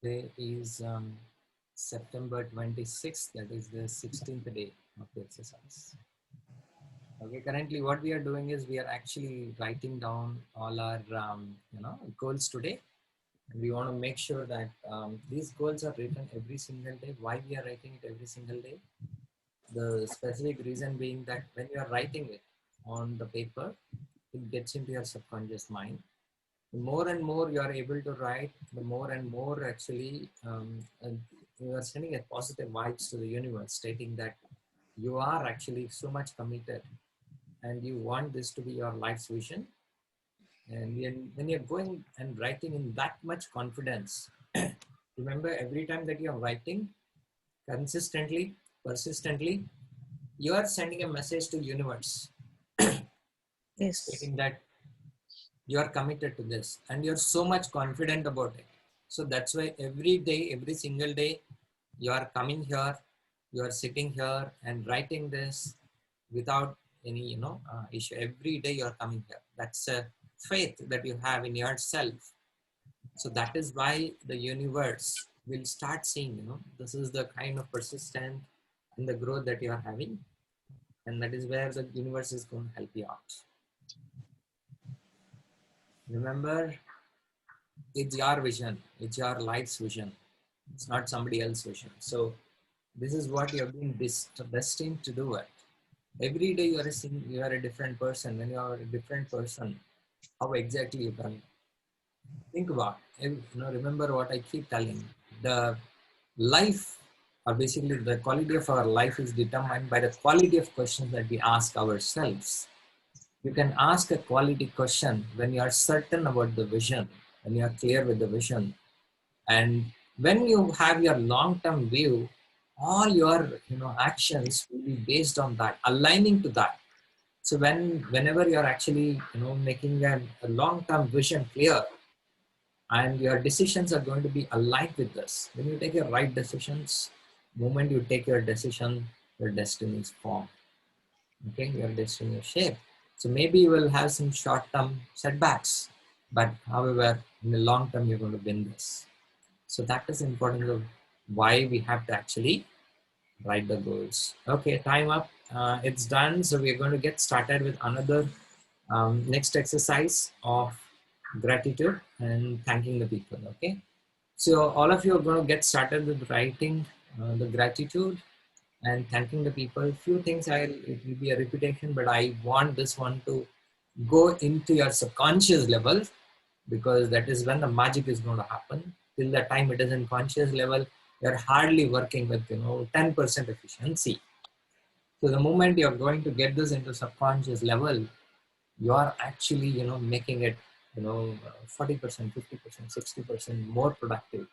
Today is September 26th, that is the 16th day of the exercise. Okay, currently what we are doing is we are actually writing down all our goals today. And we want to make sure that these goals are written every single day. Why we are writing it every single day? The specific reason being that when you are writing it on the paper, it gets into your subconscious mind. The more and more you are able to write, the more and more actually you are sending a positive vibes to the universe, stating that you are actually so much committed and you want this to be your life's vision. And when you're going and writing in that much confidence, remember every time that you're writing consistently, persistently, you are sending a message to universe Yes. stating that you are committed to this and you're so much confident about it. So that's why every day, every single day, you are coming here, you are sitting here and writing this without any issue. Every day you are coming here. That's a faith that you have in yourself. So that is why the universe will start seeing, this is the kind of persistence and the growth that you are having, and that is where the universe is going to help you out. Remember, it's your vision, it's your life's vision, it's not somebody else's vision. So this is what you're being destined to do it. Every day you are a different person. When you are a different person, how exactly you can think about, remember what I keep telling. The life, or basically the quality of our life, is determined by the quality of questions that we ask ourselves. You can ask a quality question when you are certain about the vision, when you are clear with the vision. And when you have your long-term view, all your actions will be based on that, aligning to that. So whenever you're actually making a long-term vision clear, and your decisions are going to be aligned with this, when you take your right decisions, moment you take your decision, your destiny is formed. Okay, your destiny is shaped. So maybe you will have some short-term setbacks, but however, in the long term, you're going to win this. So that is important of why we have to actually write the goals. Okay, time up. It's done. So we're going to get started with another next exercise of gratitude and thanking the people. Okay. So all of you are going to get started with writing the gratitude and thanking the people. Few things it will be a repetition, but I want this one to go into your subconscious level, because that is when the magic is going to happen. Till the time it is in conscious level, you're hardly working with 10% efficiency. So the moment you're going to get this into subconscious level, you are actually making it 40%, 50%, 60% more productive.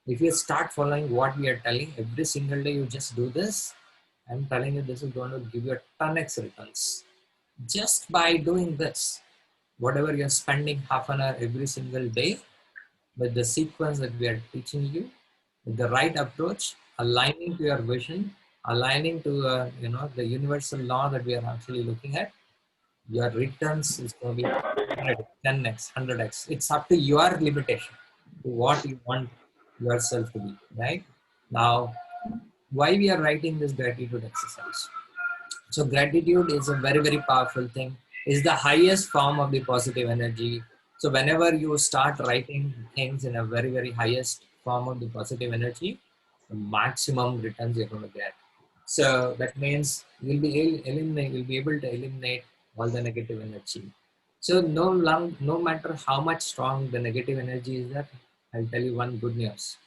If you start following what we are telling every single day, you just do this, I'm telling you, this is going to give you a 10x returns just by doing this. Whatever you're spending half an hour every single day, with the sequence that we are teaching you, with the right approach, aligning to your vision, aligning to the universal law that we are actually looking at, your returns is going to be 100, 10x, 100x. It's up to your limitation, to what you want yourself to be, right? Now, why we are writing this gratitude exercise? So gratitude is a very, very powerful thing. Is the highest form of the positive energy. So whenever you start writing things in a very, very highest form of the positive energy, the maximum returns you're going to get. So that means you'll be able to eliminate all the negative energy. So no matter how much strong the negative energy is there, I'll tell you one good news.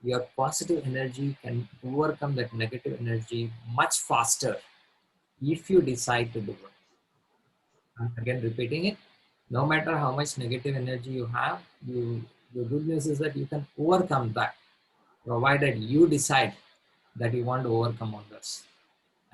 Your positive energy can overcome that negative energy much faster if you decide to do it. I'm again repeating it. No matter how much negative energy you have, the good news is that you can overcome that, provided you decide that you want to overcome all this.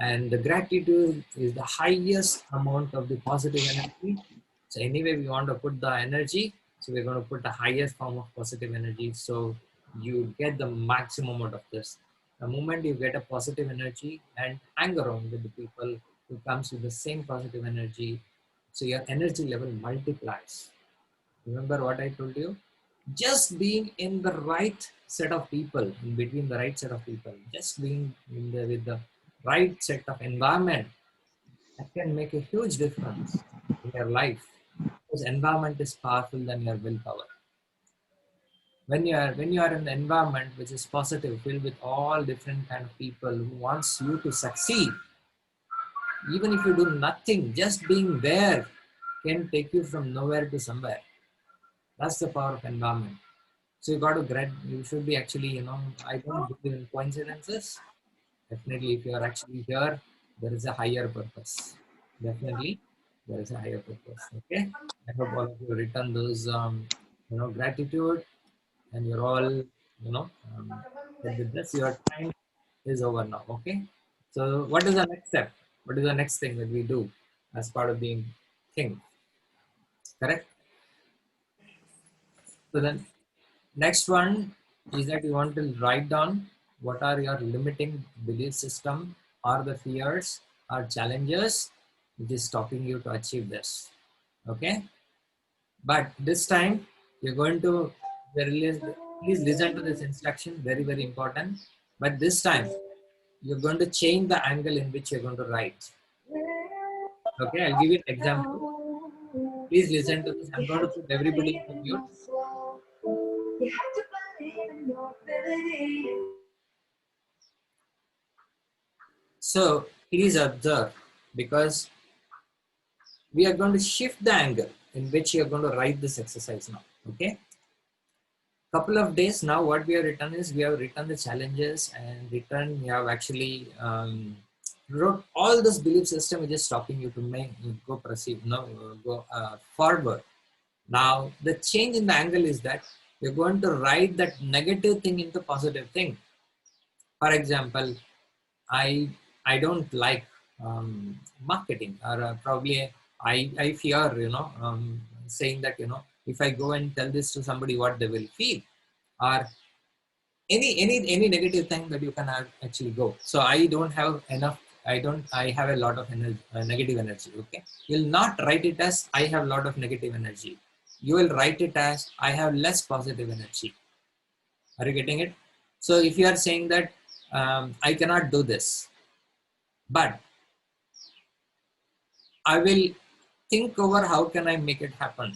And the gratitude is the highest amount of the positive energy. So anyway, we want to put the energy. So we're going to put the highest form of positive energy. So you get the maximum out of this. The moment you get a positive energy and hang around with the people who comes with the same positive energy, so your energy level multiplies. Remember what I told you? Just being in the right set of people, in between the right set of people, just being with the right set of environment, that can make a huge difference in your life. Because environment is powerful than your willpower. When you are in an environment which is positive, filled with all different kind of people who wants you to succeed, even if you do nothing, just being there can take you from nowhere to somewhere. That's the power of environment. So you got to you should be actually, I don't believe in coincidences. Definitely, if you are actually here, there is a higher purpose. Definitely, there is a higher purpose. Okay. I hope all of you return those, gratitude, and you're all, and with this, your time is over now. Okay. So, what is the next step? What is the next thing that we do as part of being king? Correct. So then, next one is that you want to write down what are your limiting belief system or the fears or challenges which is stopping you to achieve this. Okay. But this time you're going to please listen to this instruction, very, very important. But this time you're going to change the angle in which you're going to write. Okay, I'll give you an example. Please listen to this. I'm going to put everybody into mute. So please observe, because we are going to shift the angle in which you are going to write this exercise now. Okay. Couple of days now, what we have written is we have written the challenges and written, we have actually wrote all this belief system which is stopping you to make go proceed, no, go forward. Now, the change in the angle is that you're going to write that negative thing into positive thing. For example, I I don't like marketing, or probably I fear, saying that, if I go and tell this to somebody, what they will feel, or any negative thing that you can actually go. So I don't have enough. I have a lot of energy, negative energy. Okay, you'll not write it as I have a lot of negative energy. You will write it as I have less positive energy. Are you getting it? So if you are saying that I cannot do this, but I will think over how can I make it happen.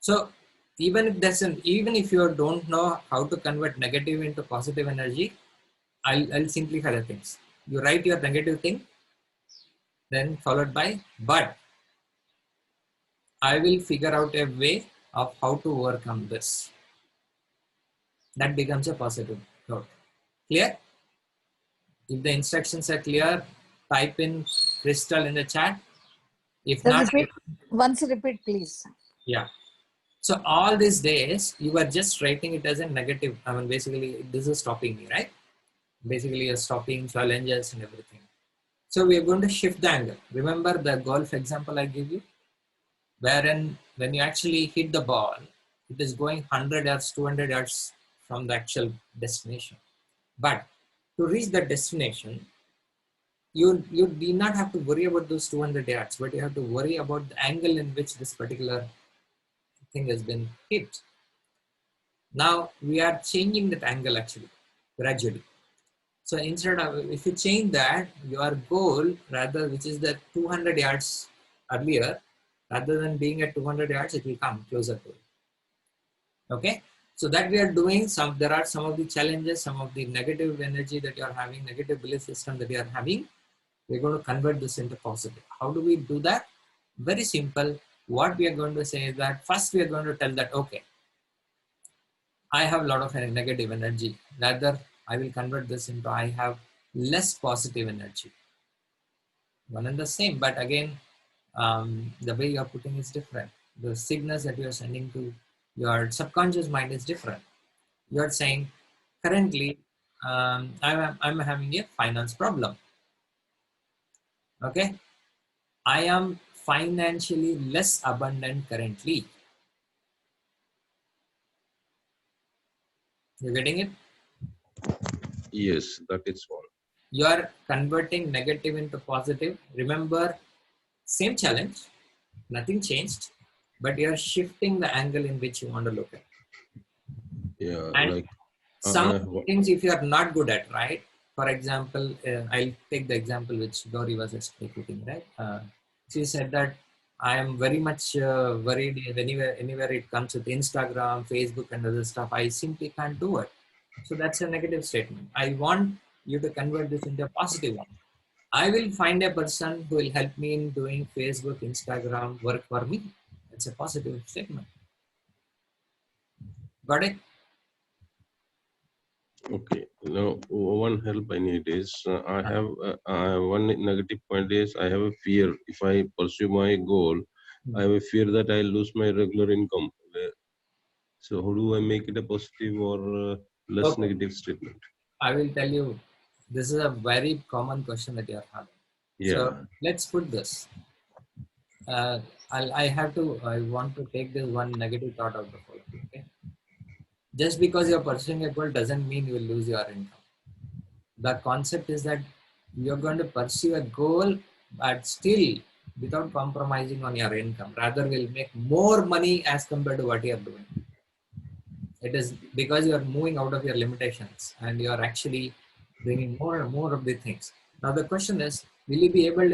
So even if you don't know how to convert negative into positive energy, I'll simplify the things. You write your negative thing, then followed by, but I will figure out a way of how to overcome this. That becomes a positive note. Clear? If the instructions are clear, type in crystal in the chat. If Sir, not, repeat. Once repeat, please. yeah. So all these days, you are just writing it as a negative. I mean, basically, this is stopping me, right? Basically, you're stopping challenges and everything. So we are going to shift the angle. Remember the golf example I gave you? Wherein when you actually hit the ball, it is going 100 yards, 200 yards from the actual destination. But to reach the destination, you do not have to worry about those 200 yards, but you have to worry about the angle in which this particular thing has been hit. Now we are changing that angle actually gradually. So instead of, if you change that, your goal rather, which is the 200 yards earlier, rather than being at 200 yards, it will come closer to it. Okay. So that we are doing there are some of the challenges, some of the negative energy that you are having, negative belief system that you are having. We're going to convert this into positive. How do we do that? Very simple. What we are going to say is that first we are going to tell that, okay, I have a lot of negative energy. Rather, I will convert this into I have less positive energy. One and the same, but again, the way you are putting is different. The signals that you are sending to your subconscious mind is different. You are saying, currently, I'm having a finance problem. Okay, I am financially less abundant currently. You're getting it? Yes, that is all. You are converting negative into positive. Remember, same challenge, nothing changed. but you're shifting the angle in which you want to look at. Yeah, And like some I, things, if you are not good at, right? For example, I'll take the example which Gauri was executing, right? She said that I am very much worried anywhere it comes with Instagram, Facebook, and other stuff. I simply can't do it. So that's a negative statement. I want you to convert this into a positive one. I will find a person who will help me in doing Facebook, Instagram work for me. It's a positive statement. Got it? okay. Now, one help I need is I have one negative point is I have a fear. If I pursue my goal, I have a fear that I'll lose my regular income. So how do I make it a positive or less Okay. negative statement? I will tell you, this is a very common question that you are having. So Yeah. let's put this. I want to take this one negative thought out of the whole. Okay? Just because you're pursuing a goal doesn't mean you will lose your income. The concept is that you're going to pursue a goal, but still without compromising on your income. Rather, will make more money as compared to what you're doing. It is because you are moving out of your limitations and you are actually bringing more and more of the things. Now the question is, will you be able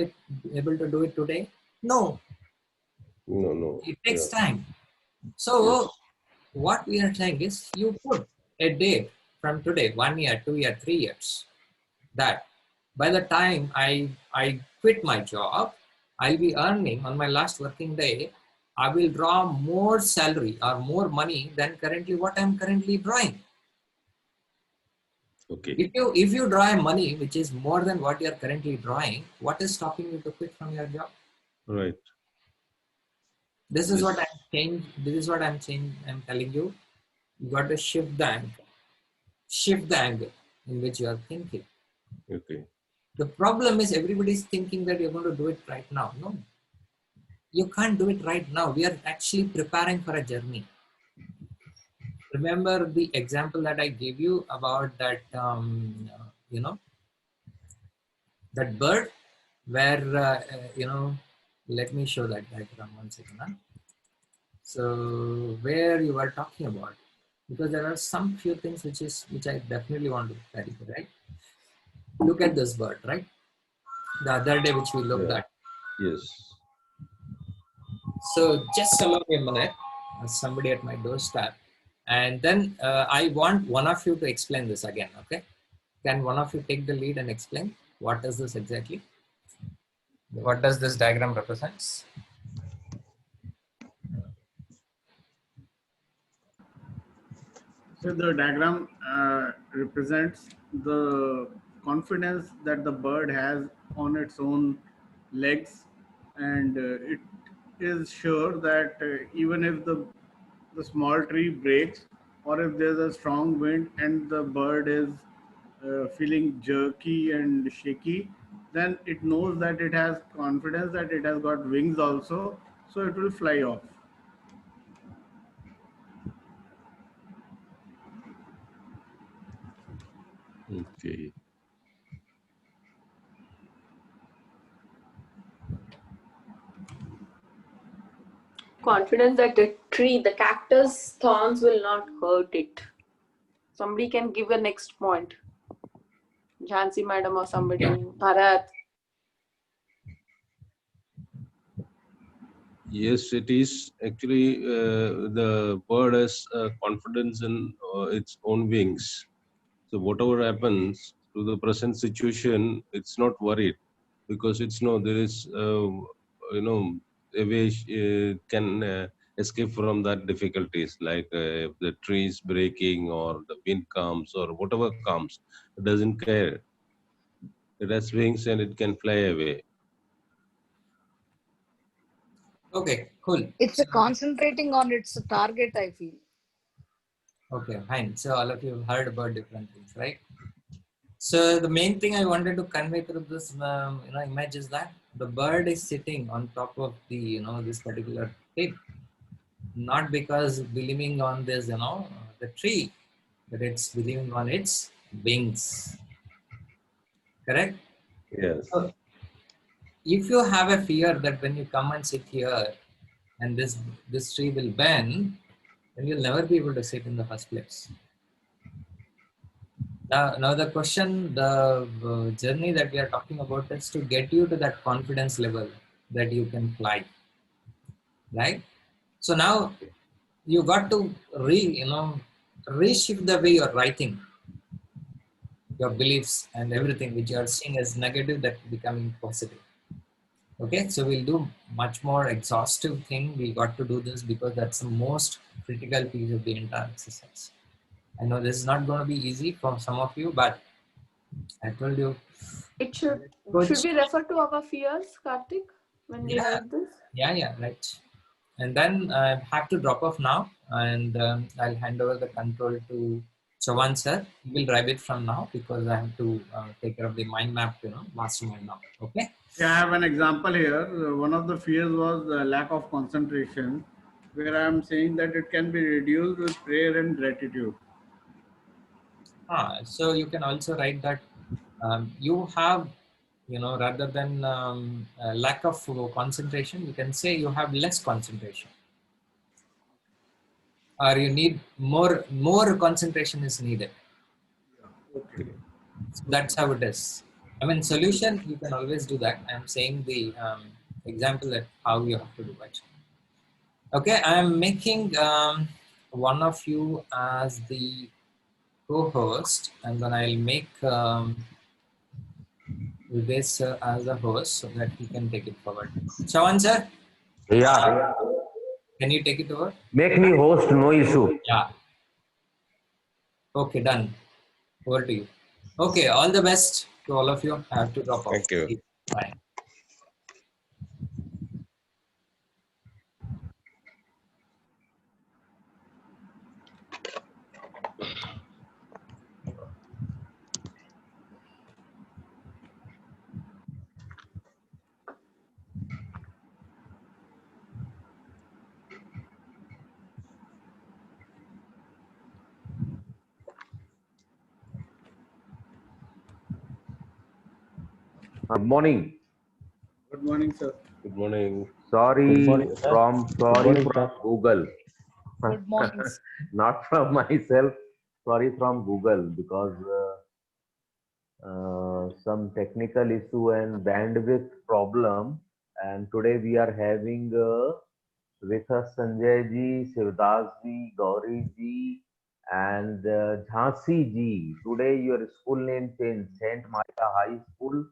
to do it today? No, No, no. it Yeah. takes time. Yes. So what we are saying is, you put a date from today, 1 year, 2 year, 3 years, that by the time I quit my job, I'll be earning on my last working day, I will draw more salary or more money than currently what I'm currently drawing. Okay. If you draw money which is more than what you are currently drawing, what is stopping you to quit from your job? Right. This is what Yes. I'm saying. This is what I'm saying. I'm telling you. You got to shift the angle. Shift the angle in which you are thinking. Okay. The problem is everybody's thinking that you're going to do it right now. No, you can't do it right now. We are actually preparing for a journey. Remember the example that I gave you about that, you know, that bird where, let me show that diagram 1 second. Huh? So where you were talking about, because there are some few things which I definitely want to tell you, right? Look at this bird, right? The other day which we looked Yeah. at. Yes. So just allow me a minute. Somebody at my doorstep, and then I want one of you to explain this again. Okay? Can one of you take the lead and explain what is this exactly? What does this diagram represents? So the diagram represents the confidence that the bird has on its own legs, and it is sure that even if the small tree breaks, or if there's a strong wind and the bird is feeling jerky and shaky, then it knows that it has confidence that it has got wings also, so it will fly off. Okay. Confidence that the tree, the cactus thorns will not hurt it. Somebody can give a next point. Jhansi madam or somebody. Bharat. Yes, it is actually the bird has confidence in its own wings. So whatever happens to the present situation, it's not worried because it's no there is a way can escape from that difficulties like if the trees breaking or the wind comes or whatever comes, it doesn't care. It has wings and it can fly away. Okay, cool. It's So, a concentrating on its target, I feel. okay, fine. So all of you have heard about different things, right? So the main thing I wanted to convey through this, image is that the bird is sitting on top of the, this particular thing, not because believing on this, the tree, but it's believing on its wings. Correct? Yes. So if you have a fear that when you come and sit here, and this tree will bend, then you'll never be able to sit in the first place. Now the question, the journey that we are talking about is to get you to that confidence level that you can fly, right? So now you got to reshift the way you're writing your beliefs and everything which you are seeing as negative that becoming positive. Okay, so we'll do much more exhaustive thing. We got to do this because that's the most critical piece of the entire exercise. I know this is not going to be easy for some of you, but I told you. It should Coach, we refer to our fears, Karthik, when we yeah, write this? yeah, right. And then I have to drop off now, and I'll hand over the control to Chavan sir. He will drive it from now because I have to take care of the mind map, mastermind now. Okay. Yeah, I have an example here. One of the fears was the lack of concentration, where I am saying that it can be reduced with prayer and gratitude. So you can also write that you have, rather than lack of concentration, you can say you have less concentration, or you need more concentration is needed. Okay. So that's how it is. I mean, solution, you can always do that. I'm saying the example that how you have to do it. Okay, I'm making one of you as the co-host, and then I'll make this as a host so that he can take it forward. Shawan sir, Yeah, can you take it over? make me host, no issue. Yeah. Okay, done. Over to you. Okay, all the best to all of you. I have to drop off. Thank you. Bye. Good morning. Good morning, sir. Good morning. Sorry morning, sir. from Google. Good morning. Not from myself. Sorry from Google because some technical issue and bandwidth problem. And today we are having with us Sanjay ji, Shivdas ji, Gauri ji, and Jhansi ji. Today your school name changed, Saint Martha High School.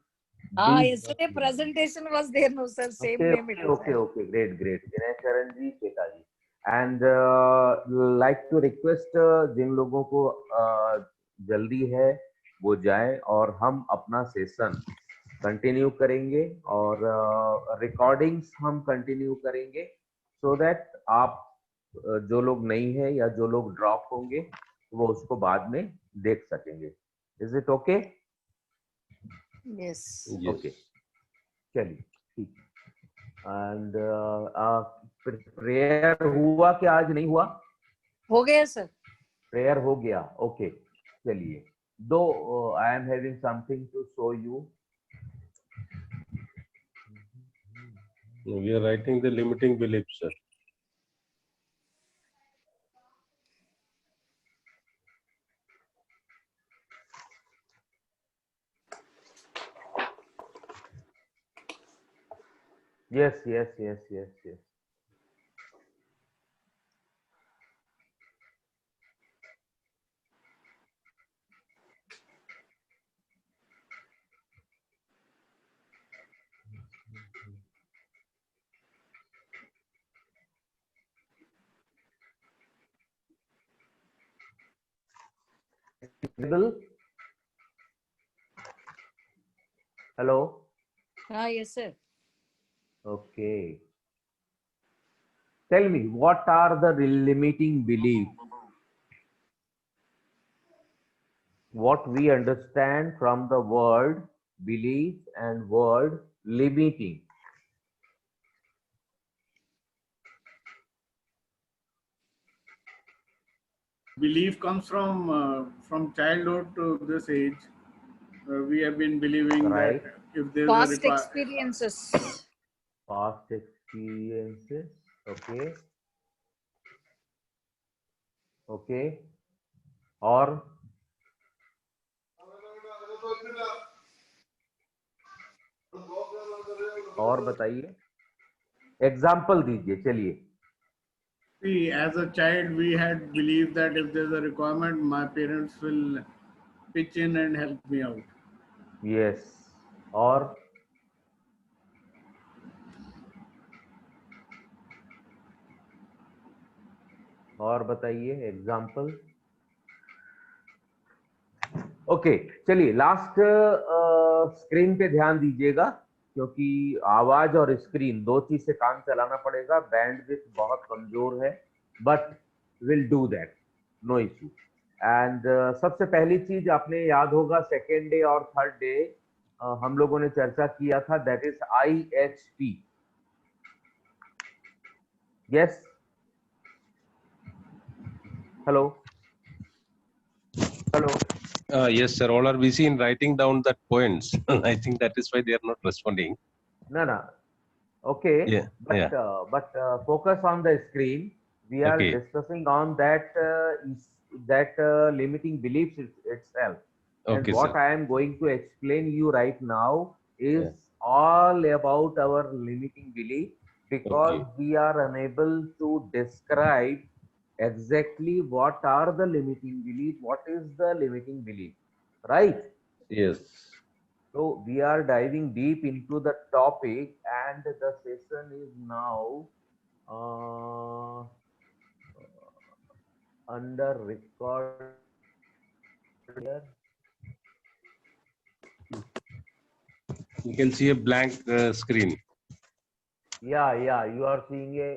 Yesterday presentation was there, no sir, same name it is. Okay, great. Vinay Charan ji, Shweta ji. And like to request जिन लोगों को जल्दी है वो जाए और हम अपना session continue करेंगे और रिकॉर्डिंग्स हम कंटिन्यू करेंगे सो दैट आप जो लोग नहीं है या जो लोग ड्रॉप होंगे वो उसको बाद में देख सकेंगे. Is it okay? Yes. Okay, चलिए ठीक. एंड प्रेयर हुआ कि आज नहीं हुआ? हो गया सर. प्रेयर हो गया. ओके, चलिए. दो I am having something to show you. We are writing the limiting beliefs, sir. Yes. Hello. Yes sir. Okay. Tell me, what are the limiting beliefs? What we understand from the word belief and word limiting? Belief comes from childhood to this age. We have been believing Right. that if there is Past experiences. Past experiences. Okay okay और बताइए, example दीजिए, चलिए। See, as a child, we had believed that if there's a requirement, my parents will pitch in and help me out. Yes, और बताइए example. Okay, चलिए last screen पे ध्यान दीजिएगा, क्योंकि आवाज और स्क्रीन दो चीज से काम चलाना पड़ेगा। बैंडविड्थ बहुत कमजोर है, but will do that, no issue. And सबसे पहली चीज आपने याद होगा, सेकेंड डे और थर्ड डे हम लोगों ने चर्चा किया था, that is IHP। Yes, hello hello. Yes, sir. All are busy in writing down that points. I think that is why they are not responding. No. Okay. Yeah. But focus on the screen. We are Okay. discussing on that limiting beliefs itself. Okay, And what sir. I am going to explain you right now is all about our limiting belief, because Okay. we are unable to describe exactly what are the limiting belief, what is the limiting belief, right? Yes. So we are diving deep into the topic, and the session is now under record here. You can see a blank screen. Yeah, you are seeing a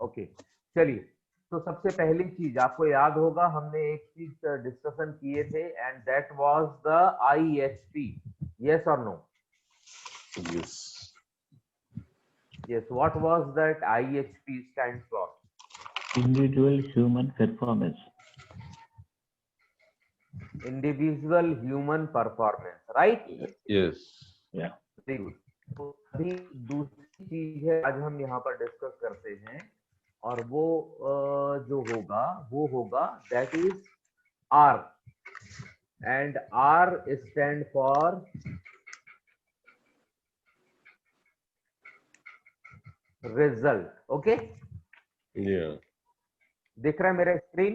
okay. चलिए, तो सबसे पहली चीज आपको याद होगा, हमने एक चीज डिस्कशन किए थे, and that was the IHP। Yes और no? Yes. Yes, what was that IHP stands for? Individual human performance. Individual human performance, right? Yes. Yeah. Very good. तो अभी दूसरी चीज है आज हम यहाँ पर डिस्कस करते हैं, और वो जो होगा वो होगा that is R, and R stand for result. Okay, Yeah. दिख रहा है मेरा screen?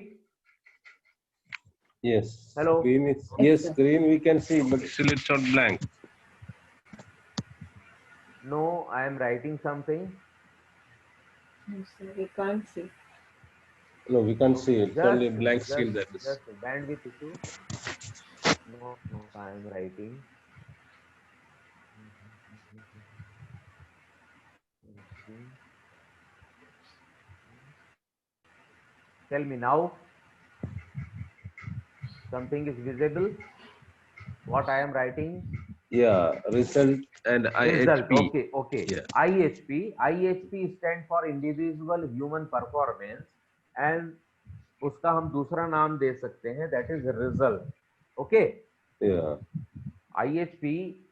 Yes. Hello? Screen is, yes, screen we can see, but still it's not blank. No, I am writing something. We can't see. No, we can't see. It's only Just, blank screen that is. just bandwidth issue. No, I am writing. Tell me now. Something is visible. What I am writing? Yeah, result and Result. IHP. Okay. Yeah. IHP stand for individual human performance, and उसका हम दूसरा नाम दे सकते हैं, that is result. Okay. Yeah. IHP,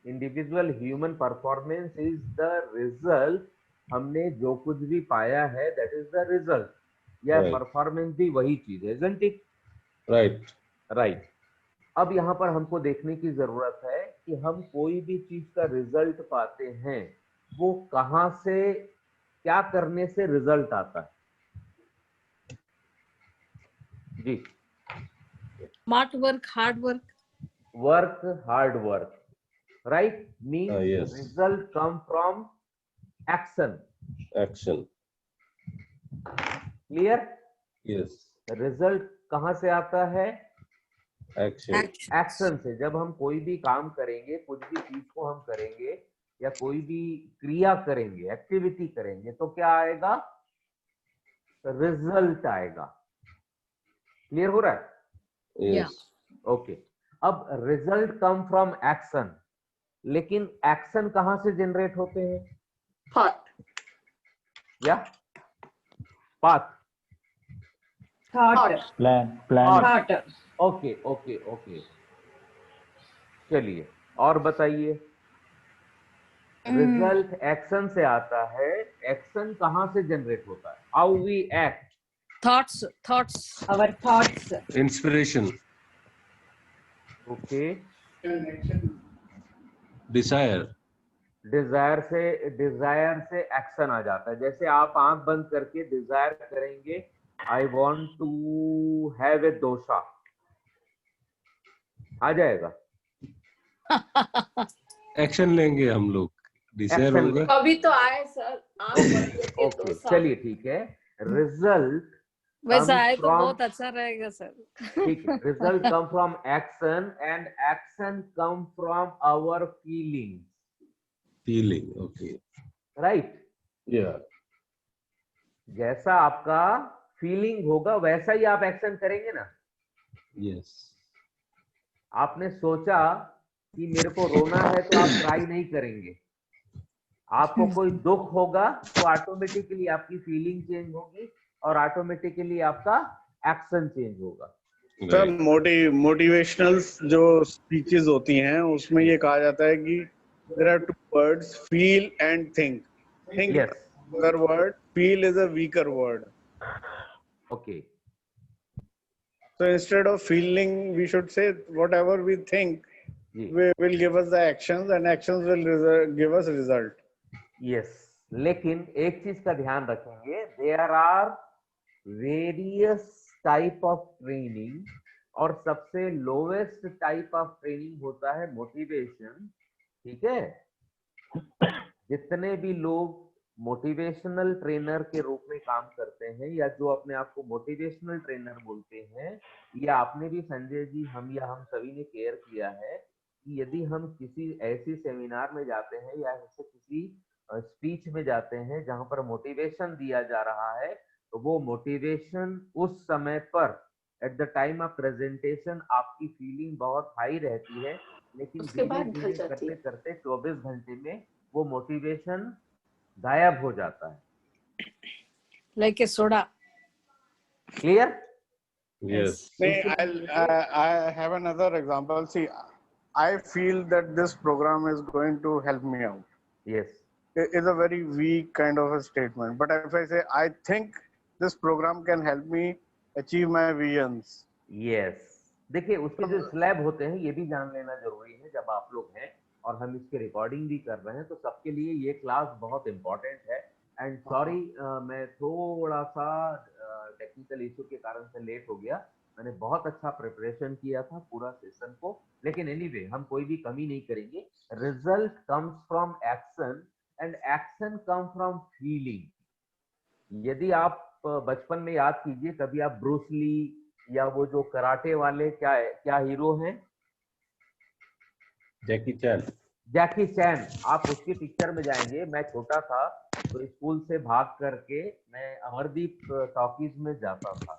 individual human performance, is the result. हमने जो कुछ भी पाया है, that is the result. या Right. परफॉर्मेंस भी वही चीज है, isn't it? Right. अब यहाँ पर हमको देखने की जरूरत है कि हम कोई भी चीज का रिजल्ट पाते हैं, वो कहां से, क्या करने से रिजल्ट आता है। जी, smart work, hard hard work, right? Means yes. Result come from action. Clear? Yes. Result कहां से आता है? Action. एक्शन से। जब हम कोई भी काम करेंगे, कुछ भी चीज को हम करेंगे या कोई भी क्रिया करेंगे, एक्टिविटी करेंगे, तो क्या आएगा? रिजल्ट आएगा। क्लियर हो रहा है? Yes. ओके। अब रिजल्ट कम फ्रॉम एक्शन, लेकिन एक्शन कहां से जनरेट होते हैं? Thought. या पाथ? Plan. Thought. ओके। चलिए और बताइए। रिजल्ट एक्शन से आता है. एक्शन कहाँ से जनरेट होता है? How we act. Thoughts. Our thoughts. Inspiration, okay. desire. Desire से एक्शन आ जाता है. जैसे आप आंख बंद करके डिजायर करेंगे, I want to have a dosa, आ जाएगा. Action लेंगे हम लोग. Desire Action होगा. अभी तो आए सर, आप बताइए ओके, डोसा। चलिए ठीक है. रिजल्ट वैसे comes आए तो from- बहुत अच्छा रहेगा सर. ठीक है. Result come from action and action come from our feeling. Feeling. Okay. Right. Yeah. जैसा आपका फीलिंग होगा वैसा ही आप एक्शन करेंगे ना. Yes. आपने सोचा कि मेरे को रोना है तो आप ट्राई नहीं करेंगे. आपको कोई दुख होगा तो ऑटोमेटिकली आपकी फीलिंग चेंज होगी और ऑटोमेटिकली आपका एक्शन चेंज होगा. Sir Right. मोटिवेशनल जो स्पीचेस होती हैं उसमें ये कहा जाता है कि there are two words, feel and think. Think Yes. is a stronger word, feel is a weaker word. Okay. So instead of feeling, we should say whatever we think ji. will give us the actions, and actions will give us result. Yes. लेकिन एक चीज का ध्यान रखेंगे, there are various type of training और सबसे lowest type of training होता है मोटिवेशन. ठीक है. जितने भी लोग मोटिवेशनल ट्रेनर के रूप में काम करते हैं या जो अपने आप को मोटिवेशनल ट्रेनर बोलते हैं, या आपने भी संजय जी, हम सभी ने केयर किया है कि यदि हम किसी ऐसी सेमिनार में जाते हैं या ऐसे किसी स्पीच में जाते हैं जहां पर मोटिवेशन दिया जा रहा है, तो वो मोटिवेशन उस समय पर at the time of presentation आपकी फीलिंग बहुत हाई रहती है, लेकिन उसके बाद ढल धीरे जाती करते है। करते 24 घंटे में वो मोटिवेशन गायब हो जाता है. Like a soda. Clear? Yes. I have another example. See, I feel that this program is going to help me out. Yes. It is a very weak kind of a statement. But if I say, I think this program can help me achieve my visions. Yes. देखिए, उसके जो slab होते हैं ये भी जान लेना जरूरी है. जब आप लोग हैं और हम इसकी रिकॉर्डिंग भी कर रहे हैं तो सबके लिए ये क्लास बहुत इंपॉर्टेंट है. एंड सॉरी, मैं थोड़ा सा टेक्निकल इशू के कारण से लेट हो गया. मैंने बहुत अच्छा प्रिपरेशन किया था पूरा सेशन को, लेकिन एनीवे हम कोई भी कमी नहीं करेंगे. Result comes from action and action come from feeling. यदि आप बचपन में याद कीजिए, कभी आप ब्रूस ली या वो जो कराटे वाले क्या हीरो हैं, Jackie Chan. जैकी चैन, आप उसकी पिक्चर में जाएंगे. मैं छोटा था तो स्कूल से भाग करके मैं अमरदीप टॉकीज में जाता था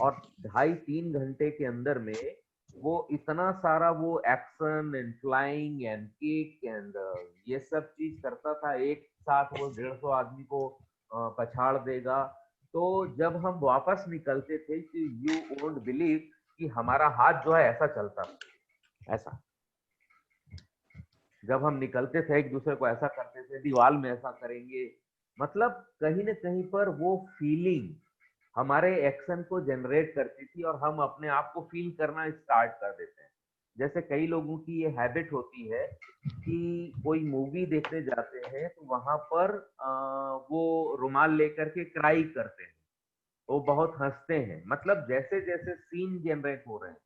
और 2.5-3 घंटे के अंदर में वो इतना सारा वो action and flying and kick and ये सब चीज करता था. एक साथ वो 150 आदमी को पछाड़ देगा. तो जब हम वापस निकलते थे कि यू वोंट बिलीव कि हमारा हाथ जो है ऐसा चलता था, ऐसा. जब हम निकलते थे एक दूसरे को ऐसा करते थे, दीवार में ऐसा करेंगे. मतलब कहीं न कहीं पर वो फीलिंग हमारे एक्शन को जनरेट करती थी और हम अपने आप को फील करना स्टार्ट कर देते हैं. जैसे कई लोगों की ये हैबिट होती है कि कोई मूवी देखने जाते हैं तो वहां पर वो रुमाल लेकर के क्राई करते हैं, वो बहुत हंसते हैं. मतलब जैसे जैसे सीन जनरेट हो रहे हैं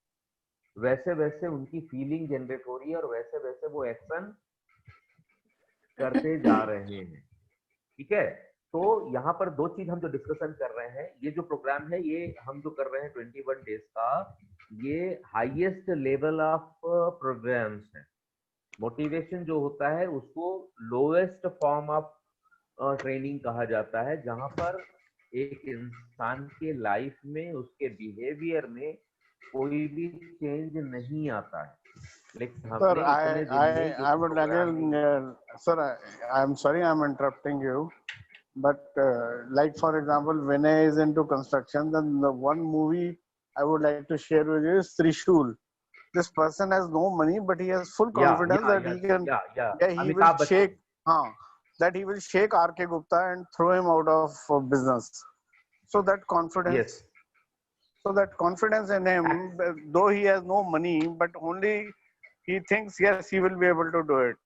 वैसे वैसे उनकी फीलिंग जनरेट हो रही है और वैसे वैसे वो एक्शन करते जा रहे हैं. ठीक है. तो यहाँ पर दो चीज हम जो डिस्कशन कर रहे हैं, ये जो प्रोग्राम है ये हम जो कर रहे हैं 21 डेज का, ये हाईएस्ट लेवल ऑफ प्रोग्राम्स है. मोटिवेशन जो होता है उसको लोएस्ट फॉर्म ऑफ ट्रेनिंग कहा जाता है, जहां पर एक इंसान के लाइफ में उसके बिहेवियर में कोई भी चेंज नहीं आता है. लेकिन Sir, हमने इतने दिन में I would again, sir, I'm sorry I'm interrupting you, but like for example, Vinay is into construction, then the one movie I would like to share with you is Trishul. This person has no money, but he has full confidence that he can, he will shake. that he will shake R.K. Gupta and throw him out of business. So that confidence, Yes. so that confidence in him, though he has no money, but only he thinks, yes, he will be able to do it,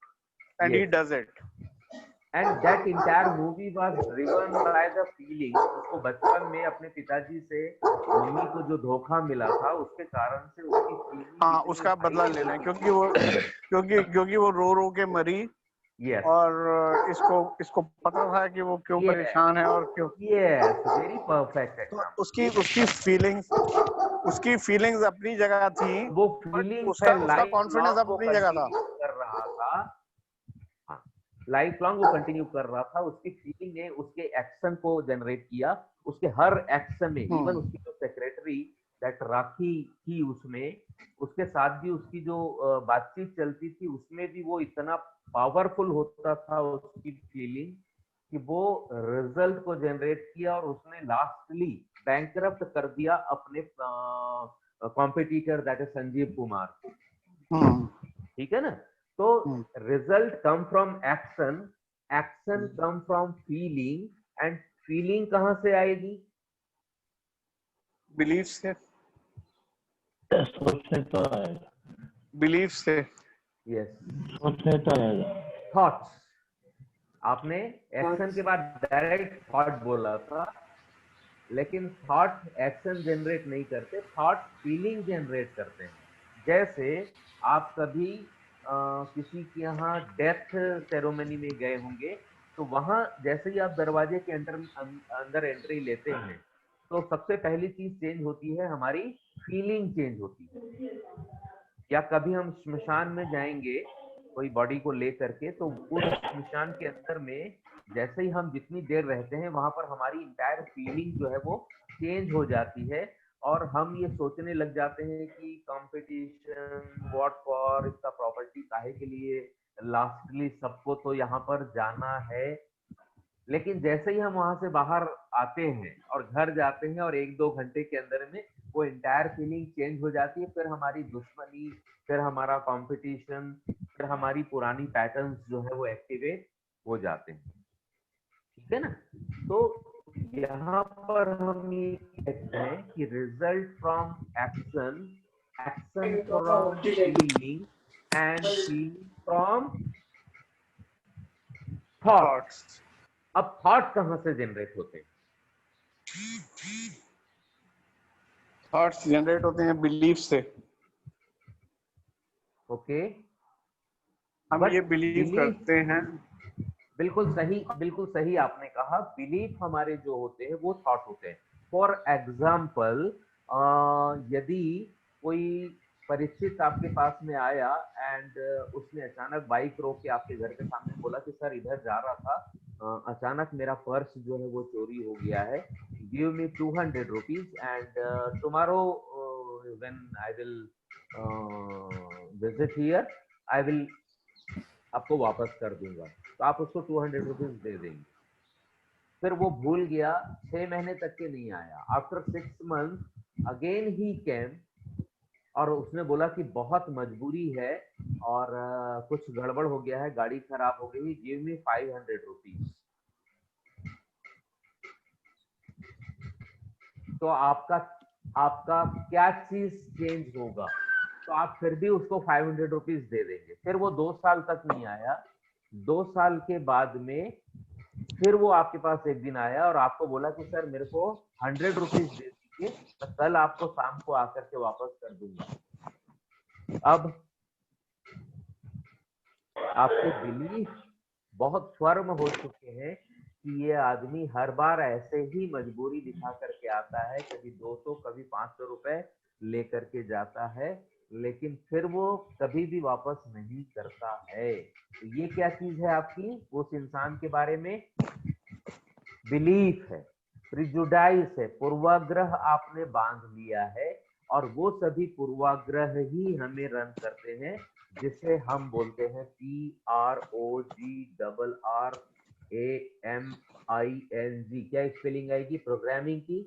and he Yes. does it. And that entire movie was driven by the feeling. उसको बचपन में अपने पिताजी से mummy को जो धोखा मिला था उसके कारण से उसकी feeling हाँ, इतनी उसका बदला high लेना है, थी। क्योंकि वो रो के मरी, Yes. और इसको पता था कि वो क्यों Yes. परेशान है और क्यों। Yes, very perfect तो example. उसकी फीलिंग्स अपनी जगह थी, वो फीलिंग उसका कॉन्फिडेंस अपनी जगह था। कर रहा था, लाइफ लॉन्ग वो कंटिन्यू कर रहा था। उसकी फीलिंग ने उसके एक्शन को जनरेट किया, उसके हर एक्शन में, इवन उसकी जो सेक्रेटरी दैट राखी थी उसमें, उसके साथ भी उसकी जो बातचीत चलती थी उसमें भी वो इतना पावरफुल होता था उसकी फीलिंग कि वो रिजल्ट को जनरेट किया और उसने लास्टली बैंकरप्ट कर दिया अपने competitor that is Sanjeev Kumar. ठीक है ना? तो result come from action, action come from feeling, and feeling कहां से आएगी? बिलीफ से, सोचने तो आएगा, बिलीफ से। यस, सोचने तो आएगा। थॉट्स। आपने एक्शन के बाद डायरेक्ट थॉट बोला था, लेकिन थॉट एक्शन जनरेट नहीं करते, थॉट फीलिंग जनरेट करते हैं। जैसे आप कभी किसी के यहाँ डेथ सेरेमनी में गए होंगे, तो वहां जैसे ही आप दरवाजे के अंदर एंट्री लेते हैं तो सबसे पहली चीज चेंज होती है, हमारी फीलिंग चेंज होती है। या कभी हम श्मशान में जाएंगे कोई बॉडी को ले करके, तो उस श्मशान के अंदर में जैसे ही हम जितनी देर रहते हैं वहां पर हमारी इंटायर फीलिंग जो है वो चेंज हो जाती है, और हम ये सोचने लग जाते हैं कि कंपटीशन व्हाट फॉर, इसका प्रॉपर्टी काहे के लिए, लास्टली सबको तो यहाँ पर जाना है। लेकिन जैसे ही हम वहां से बाहर आते हैं और घर जाते हैं और 1-2 घंटे के अंदर में वो इंटायर फीलिंग चेंज हो जाती है। फिर हमारी दुश्मनी, फिर हमारा कंपटीशन, फिर हमारी पुरानी पैटर्न्स जो है वो एक्टिवेट हो जाते हैं। ठीक है ना? तो यहाँ पर हम ये कहते हैं कि result from action, action from feeling, and feeling from thoughts. अब थॉट कहां से जनरेट होते हैं? थॉट्स जनरेट होते हैं बिलीफ से। ओके, हम ये बिलीव करते हैं। बिल्कुल सही आपने कहा। बिलीफ हमारे जो होते हैं वो थॉट होते हैं। फॉर एग्जाम्पल, यदि कोई परिचित आपके पास में आया एंड उसने अचानक बाइक रोक के आपके घर के सामने बोला कि सर इधर जा रहा था, अचानक मेरा पर्स जो है वो चोरी हो गया है, give me 200 rupees and tomorrow when I will visit here I will आपको वापस कर दूंगा। तो आप उसको 200 रुपीज दे देंगे। फिर वो भूल गया, 6 महीने तक के नहीं आया। आफ्टर 6 months अगेन ही केम और उसने बोला कि बहुत मजबूरी है और कुछ गड़बड़ हो गया है, गाड़ी खराब हो गई, गिव मी 500 रुपीज। तो आपका क्या चीज चेंज होगा? तो आप फिर भी उसको 500 रुपीज दे देंगे। फिर वो 2 साल तक नहीं आया। 2 साल के बाद में फिर वो आपके पास एक दिन आया और आपको बोला कि सर मेरे को 100 रुपीज दे दीजिए, मैं कल आपको शाम को आकर के वापस कर दूंगा। अब आपके बिलीफ बहुत फर्म हो चुके हैं कि ये आदमी हर बार ऐसे ही मजबूरी दिखा करके आता है, कभी 200 कभी 500 रुपए लेकर के जाता है, लेकिन फिर वो कभी भी वापस नहीं करता है। तो ये क्या चीज है आपकी उस इंसान के बारे में? बिलीफ है, प्रिजुडाइस है, पूर्वाग्रह आपने बांध लिया है, और वो सभी पूर्वाग्रह ही हमें रन करते हैं, जिसे हम बोलते हैं PROGRRAMING। क्या स्पेलिंग आएगी प्रोग्रामिंग की?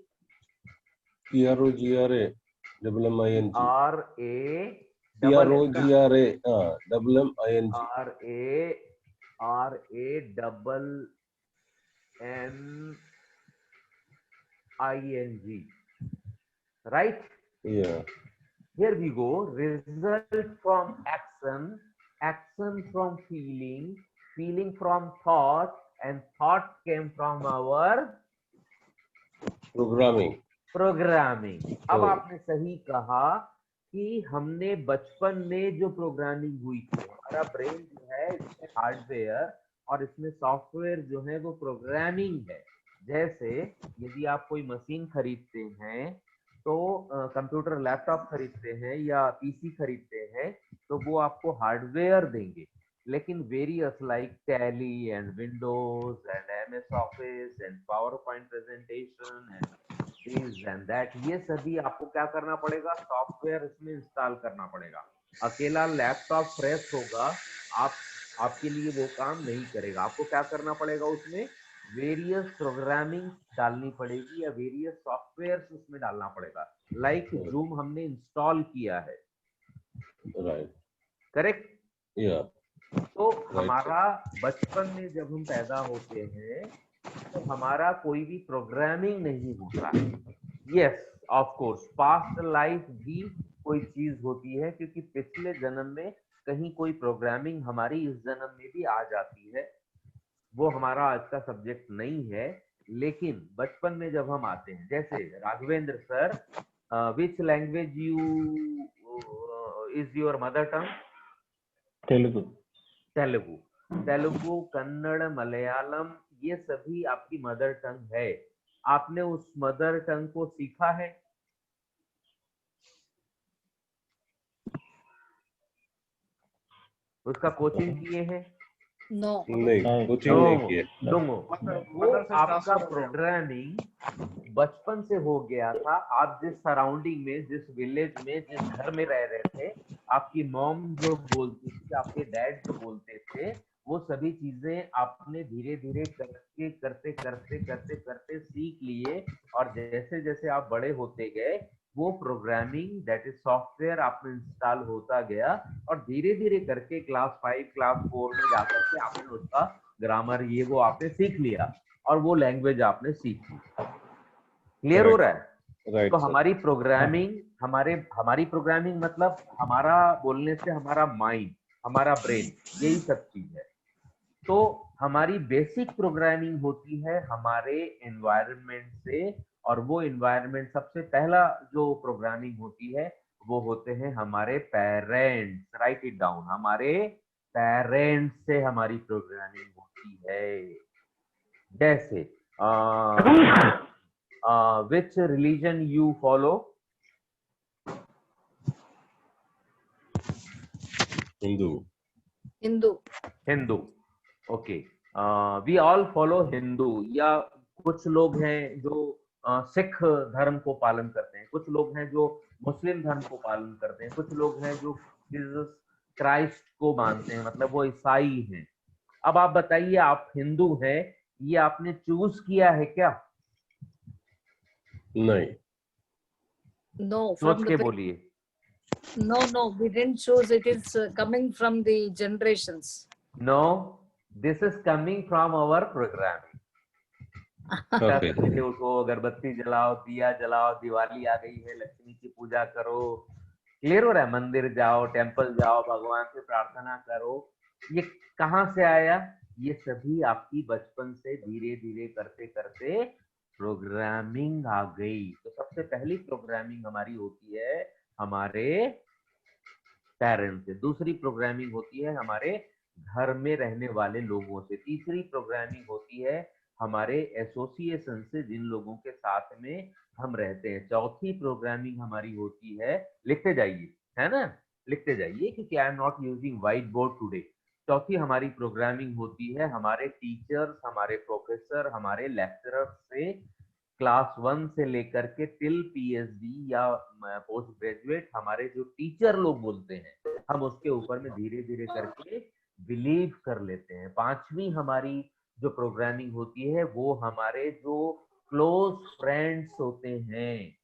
PROGRAMING। RAMING। RANNING, right? Yeah. Here we go. Result from action, action from feeling, feeling from thought, and thought came from our Programming. Programming. अब Oh. आपने सही कहा कि हमने बचपन में जो प्रोग्रामिंग हुई थी, हमारा ब्रेन जो है इसमें हार्डवेयर और इसमें सॉफ्टवेयर जो है वो प्रोग्रामिंग है। जैसे यदि आप कोई मशीन खरीदते हैं तो कंप्यूटर लैपटॉप खरीदते हैं या पीसी खरीदते हैं तो वो आपको हार्डवेयर देंगे, लेकिन various like tally and Windows and MS office and power point presentation and this and that, ये सभी आपको क्या करना पड़ेगा, सॉफ्टवेयर इसमें इंस्टॉल करना पड़ेगा। अकेला लैपटॉप फ्रेश होगा आपके लिए वो काम नहीं करेगा। आपको क्या करना पड़ेगा, उसमें वेरियस प्रोग्रामिंग डालनी पड़ेगी या वेरियस सॉफ्टवेयर उसमें डालना पड़ेगा। लाइक जूम हमने इंस्टॉल किया है, Right. करेक्ट? Yeah. तो Right. हमारा बचपन में जब हम पैदा होते हैं तो हमारा कोई भी प्रोग्रामिंग नहीं होता है। Yes, of course past life भी कोई चीज होती है, क्योंकि पिछले जन्म में कहीं कोई प्रोग्रामिंग हमारी इस जन्म में भी आ जाती है। वो हमारा आज का सब्जेक्ट नहीं है, लेकिन बचपन में जब हम आते हैं, जैसे Raghavendra sir, which language you is your mother tongue? Telugu. Telugu. Telugu, Kannada, Malayalam, ये सभी आपकी मदर टंग है। आपने उस मदर टंग को सीखा है? उसका कोचिंग किए हैं? No. नहीं, कोचिंग नहीं किया। नो। वो मदर से आपका ट्रांसफर हो गया। प्रोग्रामिंग बचपन से हो गया था। आप जिस सराउंडिंग में, जिस विलेज में, जिस घर में रह रहे थे, आपकी मॉम जो बोलती थी, आपके डैड जो बोलते थे, वो सभी चीजें आपने धीरे धीरे करते सीख लिए। और जैसे जैसे आप बड़े होते गए, वो प्रोग्रामिंग दैट इज सॉफ्टवेयर आप में इंस्टॉल होता गया, और धीरे धीरे करके क्लास 5 क्लास 4 में जाकर के आपने उसका ग्रामर ये वो आपने सीख लिया और वो लैंग्वेज आपने सीख ली। क्लियर हो रहा है? Right. तो sir. हमारी प्रोग्रामिंग मतलब हमारा बोलने से हमारा माइंड, हमारा ब्रेन, यही सब चीज है। तो हमारी बेसिक प्रोग्रामिंग होती है हमारे एनवायरनमेंट से, और वो एनवायरनमेंट सबसे पहला जो प्रोग्रामिंग होती है वो होते हैं हमारे पेरेंट्स। राइट इट डाउन, हमारे पेरेंट्स से हमारी प्रोग्रामिंग होती है। जैसे which religion you follow? Hindu. Hindu. Okay, we all follow Hindu. या कुछ लोग हैं जो सिख धर्म को पालन करते हैं, कुछ लोग हैं जो मुस्लिम धर्म को पालन करते हैं, कुछ लोग हैं जो जीसस क्राइस्ट को मानते हैं, मतलब वो ईसाई हैं। अब आप बताइए, आप हिंदू हैं, ये आपने चूज किया है क्या? नहीं। No. सोच के बोलिए। No, we didn't choose. It is coming from the generations. No, this is coming from our programming. Okay. सवेरे उठो, अगरबत्ती जलाओ, दिया जलाओ, दिवाली आ गई है, लक्ष्मी की पूजा करो। क्लियर हो रहा है? मंदिर जाओ, टेंपल जाओ, भगवान से प्रार्थना करो। ये कहाँ से आया? ये सभी आपकी बचपन से धीरे धीरे करते करते प्रोग्रामिंग आ गई। तो सबसे पहली प्रोग्रामिंग हमारी होती है हमारे पेरेंट्स से, दूसरी प्रोग्रामिंग होती है हमारे घर में रहने वाले लोगों से, तीसरी प्रोग्रामिंग होती है हमारे एसोसिएशन से, जिन लोगों के साथ में हम रहते हैं, चौथी प्रोग्रामिंग हमारी होती है, लिखते जाइए, है ना, लिखते जाइए, क्योंकि I am not using white board today. चौथी हमारी प्रोग्रामिंग होती है हमारे टीचर्स, हमारे प्रोफेसर, हमारे लेक्चरर से, क्लास 1 से लेकर के टिल पीएचडी या पोस्ट ग्रेजुएट, हमारे जो टीचर लोग बोलते हैं, हम उसके ऊपर में धीरे धीरे करके बिलीव कर लेते हैं। पांचवी हमारी जो प्रोग्रामिंग होती है वो हमारे जो क्लोज फ्रेंड्स होते हैं,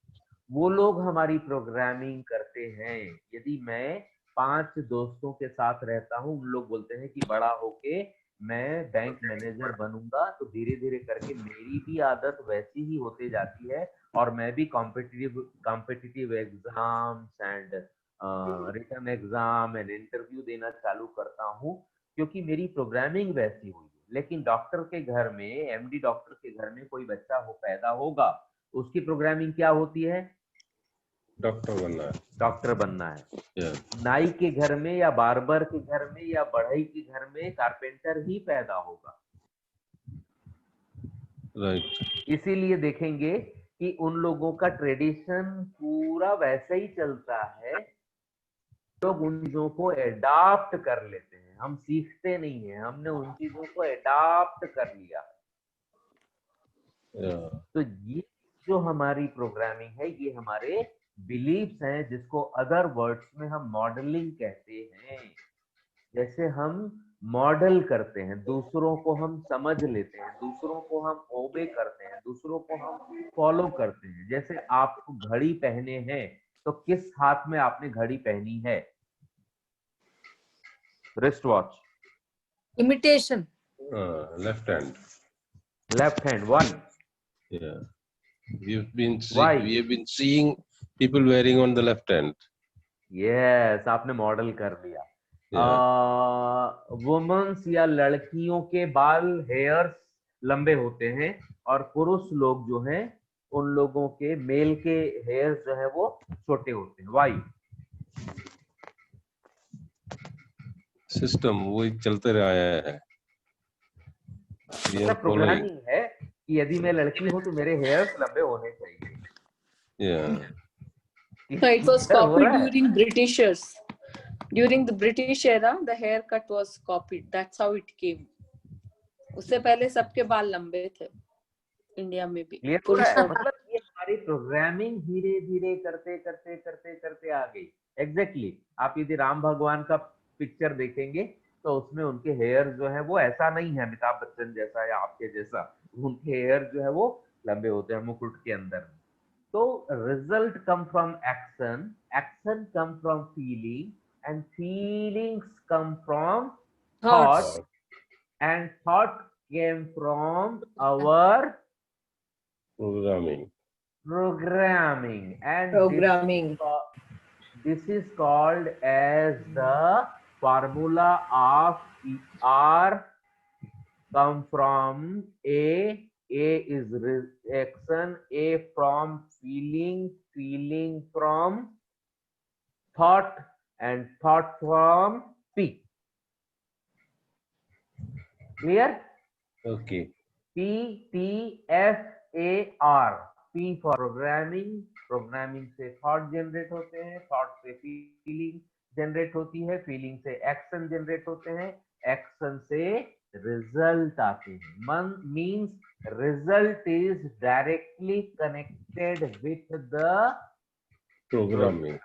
वो लोग हमारी प्रोग्रामिंग करते हैं। यदि मैं 5 दोस्तों के साथ रहता हूँ, उन लोग बोलते हैं कि बड़ा होके मैं बैंक मैनेजर बनूंगा तो धीरे धीरे करके मेरी भी आदत वैसी ही होते जाती है और मैं भी competitive exams and written exam and interview देना चालू करता हूँ क्योंकि मेरी प्रोग्रामिंग वैसी हुई है। लेकिन डॉक्टर के घर में, एमडी डॉक्टर के घर में कोई बच्चा पैदा होगा, उसकी प्रोग्रामिंग क्या होती है? डॉक्टर बनना है। डॉक्टर बनना है। Yeah. नाई के घर में या बार्बर के घर में या बढ़ई के घर में कारपेंटर ही पैदा होगा। Right. इसीलिए देखेंगे कि उन लोगों का ट्रेडिशन पूरा वैसा ही चलता है, लोग उन चीजों को एडाप्ट कर लेते हैं। हम सीखते नहीं है, हमने उन चीजों को एडाप्ट कर लिया। Yeah. तो ये जो हमारी प्रोग्रामिंग है, ये हमारे बिलीफ्स हैं, जिसको अदर वर्ड्स में हम मॉडलिंग कहते हैं। जैसे हम मॉडल करते हैं, दूसरों को हम समझ लेते हैं, दूसरों को हम ओबे करते हैं, दूसरों को हम फॉलो करते हैं। जैसे आप घड़ी पहने हैं तो किस हाथ में आपने घड़ी पहनी है? Wrist watch. Imitation. Left hand. Left hand. One. Yeah. Why? We have been seeing people wearing on the left hand. Yes, आपने मॉडल कर लिया। वुमेन्स या लड़कियों के बाल, हेयर्स लंबे होते हैं और पुरुष लोग जो हैं, उन लोगों के, मेल के हेयर्स जो है वो छोटे होते हैं। वाई? सिस्टम वही चलते रहा है। प्रोग्रामिंग है कि यदि मैं लड़की हूं तो मेरे हेयर्स लंबे होने चाहिए। Yeah. No, it was copied during Britishers. During the British era, the haircut was copied. That's how it came. उससे पहले सबके बाल लंबे थे इंडिया में भी। मतलब ये हमारी प्रोग्रामिंग धीरे धीरे करते करते करते करते आ गई। एग्जैक्टली। आप यदि राम भगवान का पिक्चर देखेंगे तो उसमें उनके हेयर जो है वो ऐसा नहीं है अमिताभ बच्चन जैसा या आपके जैसा। उनके हेयर जो है वो लंबे होते हैं मुकुट के अंदर। तो result come from action, action come from feeling, and feelings come from Thoughts. Thought, and thought came from our Programming. And Programming. this is called as the formula of R come from A is action, A from feeling, feeling from thought, and thought from P. Clear? Okay. PTFAR. P for programming, programming से thought generate होते हैं, thought से feeling generate होती है, feeling से action generate होते हैं, action से रिजल्ट आते हैं। Means result is directly connected with the programming.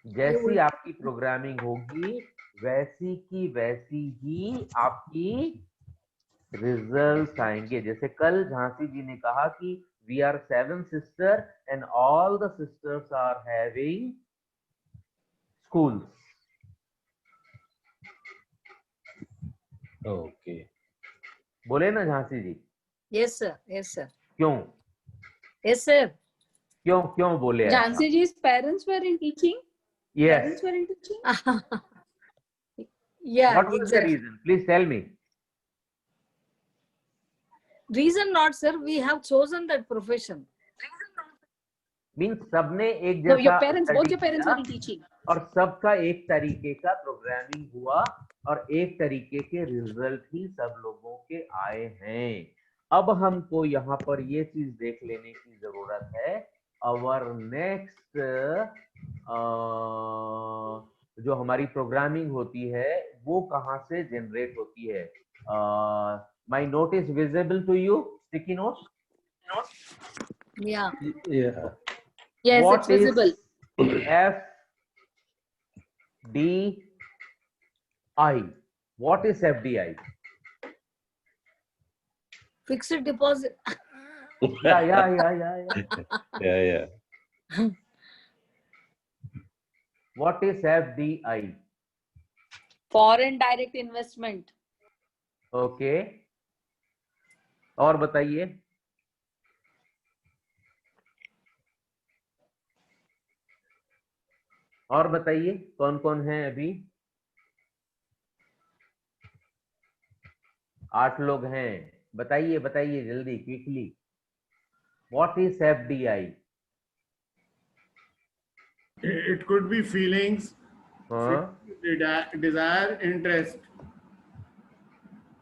जैसी आपकी प्रोग्रामिंग होगी वैसी की वैसी ही आपकी रिजल्ट आएंगे। जैसे कल झांसी जी ने कहा कि we are 7 sisters and all the sisters are having schools. Okay. बोले ना झांसी जी? Yes, sir. Yes, sir. क्यों? Yes, sir. क्यों बोले? Jhansi ji's parents were in teaching. Yes. Parents were in teaching. Yeah. What was the reason? Please tell me. Reason not, sir. We have chosen that profession. Means सबने एक No, जैसा your parents, both study your parents किया were in teaching. और सबका एक तरीके का programming हुआ और एक तरीके के रिजल्ट ही सब लोगों के आए हैं। अब हमको यहाँ पर ये चीज देख लेने की जरूरत है। आवर नेक्स्ट जो हमारी प्रोग्रामिंग होती है वो कहाँ से जनरेट होती है? My note is visible to you? Sticky note? Yeah. Yeah. Yes, What it's visible. FDI. What is FDI? Fixed deposit. Yeah. What is FDI? Foreign direct investment. Okay, और बताइए। और बताइए कौन कौन है अभी? 8 लोग हैं। बताइए बताइए जल्दी, quickly. What is FDI? It could be feelings, हाँ, desire, interest.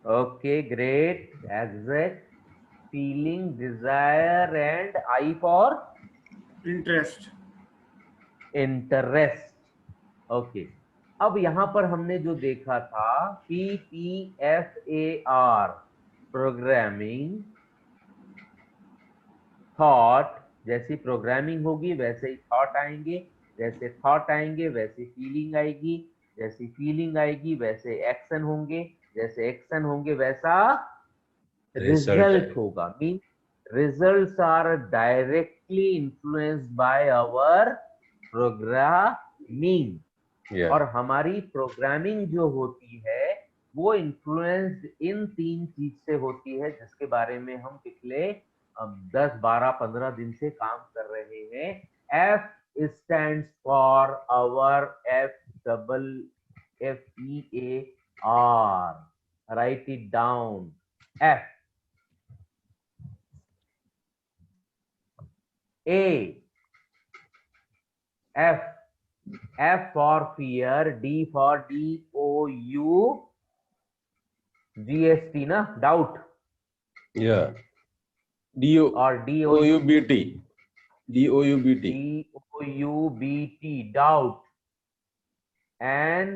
Okay, great, exact, feeling, desire and I for Interest. Interest. Okay, अब यहां पर हमने जो देखा था PPFAR, प्रोग्रामिंग, थॉट, जैसी प्रोग्रामिंग होगी वैसे ही थॉट आएंगे, जैसे थॉट आएंगे वैसे फीलिंग आएगी, जैसी फीलिंग आएगी वैसे एक्शन होंगे, जैसे एक्शन होंगे वैसा रिजल्ट होगा। Mean results are directly influenced by our programming. और हमारी प्रोग्रामिंग जो होती है वो इन्फ्लुएंस्ड इन 3 चीज से होती है, जिसके बारे में हम पिछले 10, 12, 15 दिन से काम कर रहे हैं। F stands for our FEAR. Write it down. F. A. F. F for fear. D for DOUGST, na? Doubt. Yeah. Or DOUBT. DOUBT, doubt. And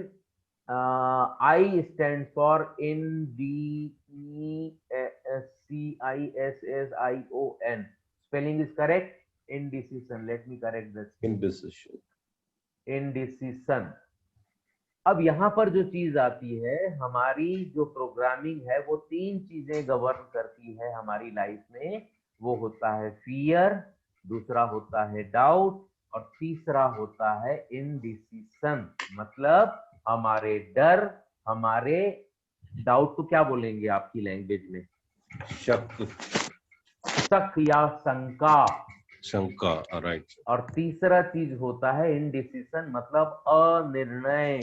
I stands for INDECISSION. Spelling is correct. Indecision. Let me correct this. Indecision. अब यहाँ पर जो चीज आती है, हमारी जो programming है वो 3 चीजें गवर्न करती है हमारी लाइफ में। वो होता है फियर, दूसरा होता है डाउट, और तीसरा होता है इनडिसीजन। मतलब हमारे डर, हमारे डाउट को क्या बोलेंगे आपकी लैंग्वेज में? शक या शंका। राइट। और तीसरा चीज होता है इनडिसीजन, मतलब अनिर्णय।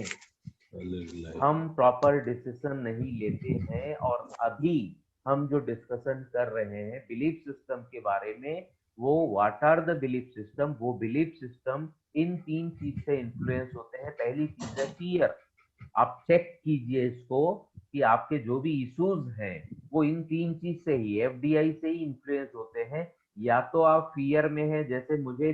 हम प्रॉपर डिसीजन नहीं लेते हैं। और अभी हम जो डिस्कशन कर रहे हैं बिलीफ सिस्टम के बारे में, वो what are the belief system? वो बिलीफ सिस्टम इन 3 चीज से इन्फ्लुएंस होते हैं। पहली चीज है फियर। आप चेक कीजिए इसको कि आपके जो भी इश्यूज हैं वो इन 3 चीज से ही, एफडीआई से ही इन्फ्लुएंस होते हैं। या तो आप फियर में है, जैसे मुझे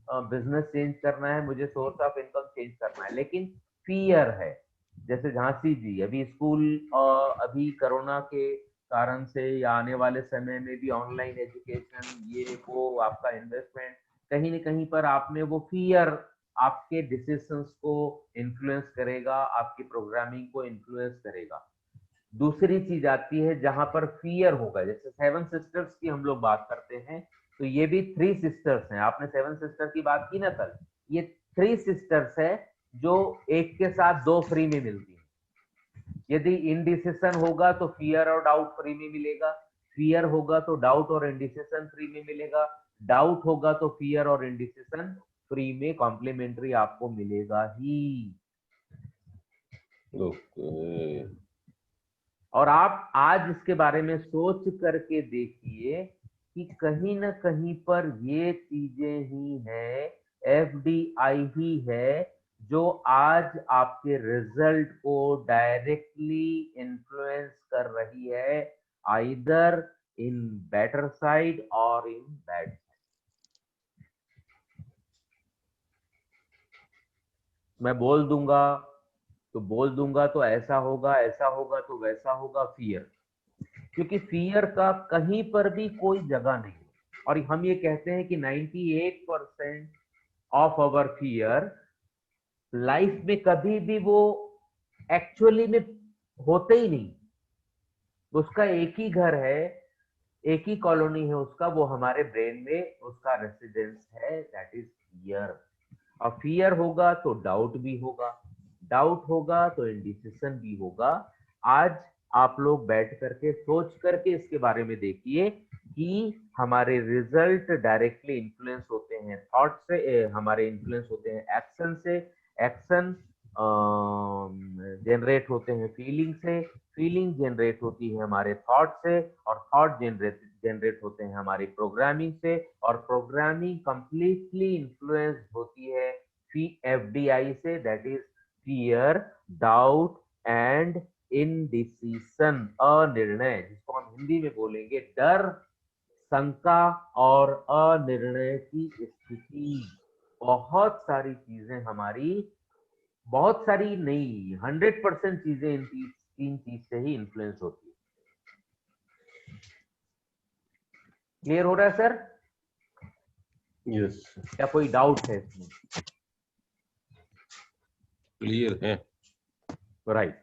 बिजनेस चेंज करना है, मुझे सोर्स ऑफ इनकम चेंज करना है, लेकिन फियर है। जैसे झांसी जी, अभी स्कूल अभी कोरोना के कारण से या आने वाले समय में भी ऑनलाइन एजुकेशन, ये वो आपका इन्वेस्टमेंट, कहीं न कहीं पर आप में वो फियर आपके डिसीजंस को इन्फ्लुएंस करेगा, आपकी प्रोग्रामिंग को इन्फ्लुएंस करेगा। दूसरी चीज आती है जहां पर फियर होगा, जैसे 7 सिस्टर्स की हम लोग बात करते हैं, तो ये भी 3 सिस्टर्स हैं। आपने 7 सिस्टर की बात की ना कल, ये 3 सिस्टर्स है जो एक के साथ 2 फ्री में मिलती है। यदि इनडिसीजन होगा तो फियर और डाउट फ्री में मिलेगा, फियर होगा तो डाउट और इनडिसीजन फ्री में मिलेगा, डाउट होगा तो फियर और इनडिसीजन फ्री में कॉम्प्लीमेंट्री आपको मिलेगा ही। और आप आज इसके बारे में सोच करके देखिए कि कहीं ना कहीं पर ये चीजें ही है, एफडीआई ही है जो आज आपके रिजल्ट को डायरेक्टली इन्फ्लुएंस कर रही है, आइदर इन बेटर साइड और इन बैड साइड। मैं बोल दूंगा तो ऐसा होगा, ऐसा होगा तो वैसा होगा, फियर। क्योंकि फियर का कहीं पर भी कोई जगह नहीं है। और हम ये कहते हैं कि 98% ऑफ आवर फियर लाइफ में कभी भी वो एक्चुअली में होते ही नहीं। उसका एक ही घर है, एक ही कॉलोनी है उसका, वो हमारे ब्रेन में उसका रेसिडेंस है, दैट इज फियर। और फियर होगा तो डाउट भी होगा, डाउट होगा तो इंडिसिशन भी होगा। आज आप लोग बैठ करके सोच करके इसके बारे में देखिए कि हमारे रिजल्ट डायरेक्टली इन्फ्लुएंस होते हैं थॉट से, हमारे इन्फ्लुएंस होते हैं एक्शन से, एक्शन जनरेट होते हैं फीलिंग से, फीलिंग जनरेट होती है हमारे थॉट से, और थॉट जनरेट होते हैं हमारी प्रोग्रामिंग से, और प्रोग्रामिंग कंप्लीटली इन्फ्लुएंस होती है FDI से, that is fear, doubt and indecision, अनिर्णय, जिसको हम हिंदी में बोलेंगे डर, शंका और अनिर्णय की स्थिति। बहुत सारी चीजें हमारी, बहुत सारी नहीं, 100% चीजें इन तीन चीज से ही इन्फ्लुएंस होती है। क्लियर हो रहा है सर? यस, क्या कोई डाउट है इसमें? क्लियर है। राइट।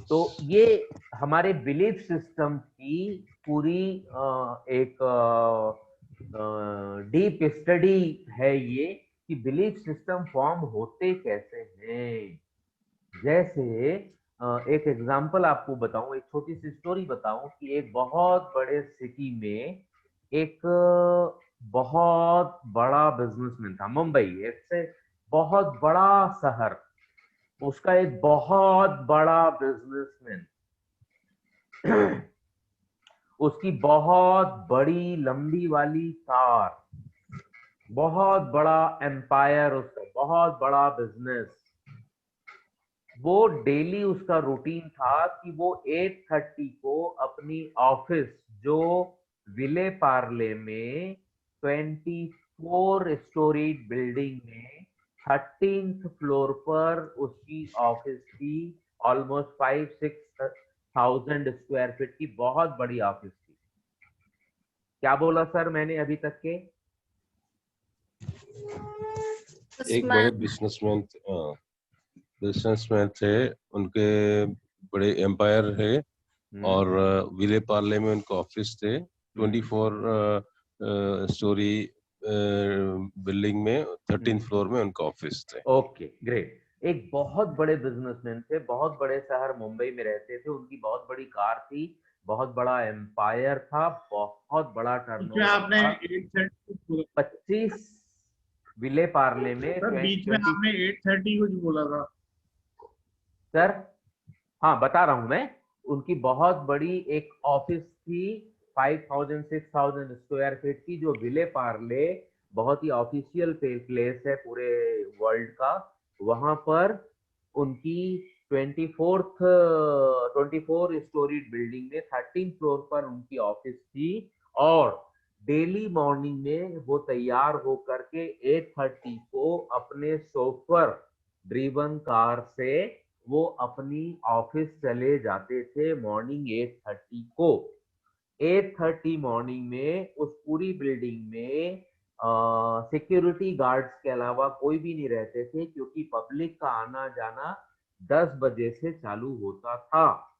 तो ये हमारे बिलीफ सिस्टम की पूरी एक डीप स्टडी है ये, कि बिलीफ सिस्टम फॉर्म होते कैसे हैं। जैसे एक एग्जांपल आपको बताऊं, एक छोटी सी स्टोरी बताऊं कि एक बहुत बड़े सिटी में एक बहुत बड़ा बिजनेसमैन था, मुंबई एक से बहुत बड़ा शहर, उसका एक बहुत बड़ा बिजनेसमैन, उसकी बहुत बड़ी लंबी वाली कार, बहुत बड़ा एम्पायर, उसका बहुत बड़ा बिजनेस। वो डेली उसका रूटीन था कि वो 8:30 को अपनी ऑफिस, जो विले पार्ले में 24 स्टोरी बिल्डिंग में 13th फ्लोर पर उसकी ऑफिस थी, ऑलमोस्ट 5-6,000 स्क्वायर फीट की बहुत बड़ी ऑफिस थी। क्या बोला सर मैंने अभी तक के? एक बड़े बिजनेसमैन थे, उनके बड़े एम्पायर है, और विले पार्ले में उनका ऑफिस थे, 24 स्टोरी बिल्डिंग में 13th फ्लोर में उनका ऑफिस थे। Okay, great. एक बहुत बड़े बिजनेसमैन थे, बहुत बड़े शहर मुंबई में रहते थे, उनकी बहुत बड़ी कार थी, बहुत बड़ा एम्पायर था, बहुत बड़ा टर्नओवर आपने था। 8:30 25 विले पार्ले में सर, बीच में आपने 8:30 कुछ बोला था सर। हाँ, बता रहा हूं मैं। उनकी बहुत बड़ी एक ऑफिस थी, 5,000-6,000 स्क्वायर फीट की, जो विले पार्ले बहुत ही ऑफिशियल प्लेस है पूरे वर्ल्ड का। वहां पर उनकी 24 स्टोरी बिल्डिंग में 13th फ्लोर पर उनकी ऑफिस थी, और डेली मॉर्निंग में वो तैयार होकर के 8:30 को अपने सोफर ड्रिवन कार से वो अपनी ऑफिस चले जाते थे मॉर्निंग 8:30 को। 8:30 मॉर्निंग में उस पूरी बिल्डिंग में सिक्योरिटी गार्ड्स के अलावा कोई भी नहीं रहते थे, क्योंकि पब्लिक का आना जाना 10 बजे से चालू होता था।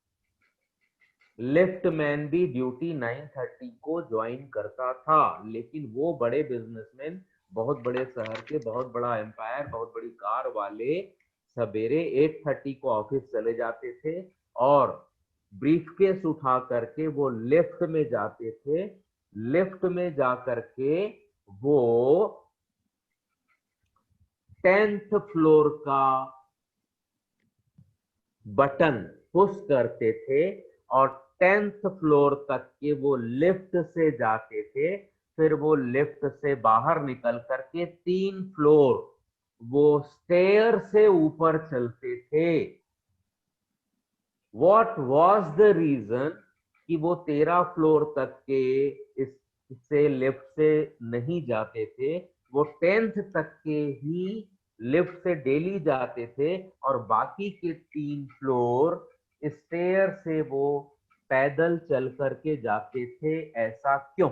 लिफ्ट मैन भी ड्यूटी 9:30 को ज्वाइन करता था, लेकिन वो बड़े बिजनेसमैन, बहुत बड़े शहर के, बहुत बड़ा एम्पायर, बहुत बड़ी कार वाले सवेरे 8:30 को ऑफिस चले जाते थे, और ब्रीफकेस उठा करके वो लिफ्ट में जाते थे। लिफ्ट में जा करके वो 10th फ्लोर का बटन पुश करते थे, और 10th फ्लोर तक के वो लिफ्ट से जाते थे। फिर वो लिफ्ट से बाहर निकल करके 3 फ्लोर वो स्टेयर से ऊपर चलते थे। What was the reason कि वो 13 फ्लोर तक के इससे लिफ्ट से नहीं जाते थे? वो 10th तक के ही लिफ्ट से डेली जाते थे, और बाकी के 3 फ्लोर स्टेयर से वो पैदल चल करके जाते थे। ऐसा क्यों?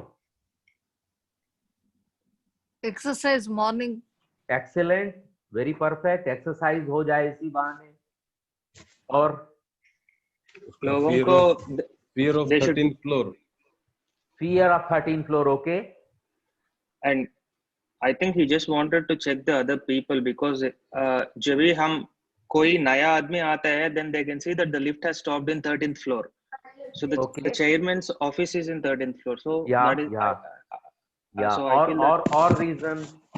Exercise morning. Excellent, very perfect. Exercise हो जाए इसी बहाने, और लोगों को fear of 13th floor. Fear of 13th floor, okay. And I think he just wanted to check the other people, because जब भी हम कोई नया आदमी आता है, then they can see that the lift has stopped in 13th floor. So the Okay. chairman's office is in 13th floor. So Yeah, that is yeah. so I feel that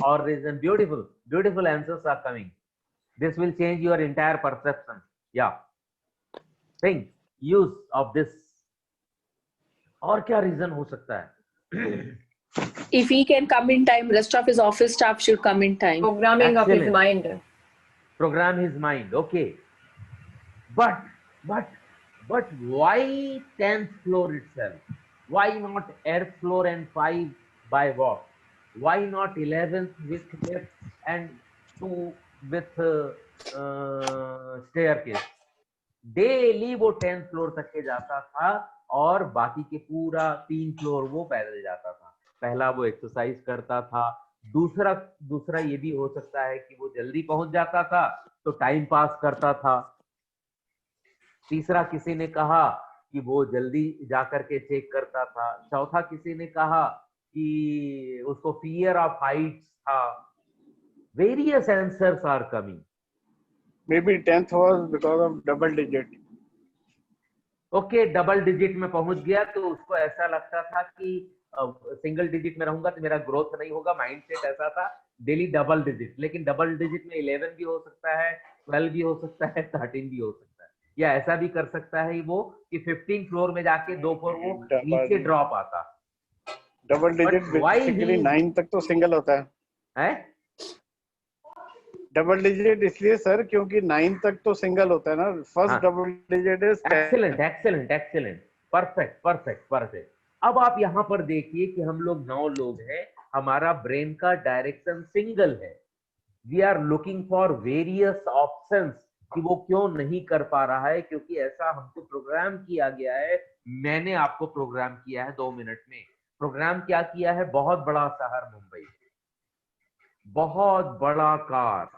or reason. Beautiful answers are coming. This will change your entire perception. Yeah. Think, use of this. और क्या reason हो सकता है? If he can come in time, rest of his office staff should come in time. Programming of his Excellent. mind. Program his mind. Okay. But why 10th floor itself? Why not earth floor and 5 by walk? Why not 11th with lift and 2 with staircase? Daily वो 10th floor तक के जाता था और बाकी के पूरा 3 floor वो पैदल जाता था। पहला वो एक्सरसाइज करता था, दूसरा ये भी हो सकता है कि वो जल्दी पहुंच जाता था तो टाइम पास करता था। तीसरा किसी ने कहा कि वो जल्दी जाकर के चेक करता था। चौथा किसी ने कहा कि उसको फियर ऑफ हाइट्स था। Various answers are coming. Maybe 10th was because of double digit. Okay, double digit में पहुंच गया तो उसको ऐसा लगता था कि सिंगल डिजिट में रहूंगा तो मेरा ग्रोथ नहीं होगा। माइंडसेट ऐसा था, डेली डबल डिजिट। लेकिन डबल डिजिट में 11 भी हो सकता है, 12 भी हो सकता है, 13 भी हो सकता है। या ऐसा भी कर सकता है वो कि 15 फ्लोर में जाके 2 फ्लोर वो नीचे ड्रॉप आता। डबल डिजिट बेसिकली 9 तक तो सिंगल होता है। डबल डिजिट इसलिए सर क्योंकि 9 तक तो सिंगल होता है ना। First double digit is excellent, perfect. अब आप यहाँ पर देखिए कि हम लोग 9 लोग हैं, हमारा ब्रेन का डायरेक्शन सिंगल है। We are looking for various options कि वो क्यों नहीं कर पा रहा है, क्योंकि ऐसा हमको प्रोग्राम किया गया है। मैंने आपको प्रोग्राम किया है 2 मिनट में। प्रोग्राम क्या किया है? बहुत बड़ा शहर मुंबई, बहुत बड़ा कार,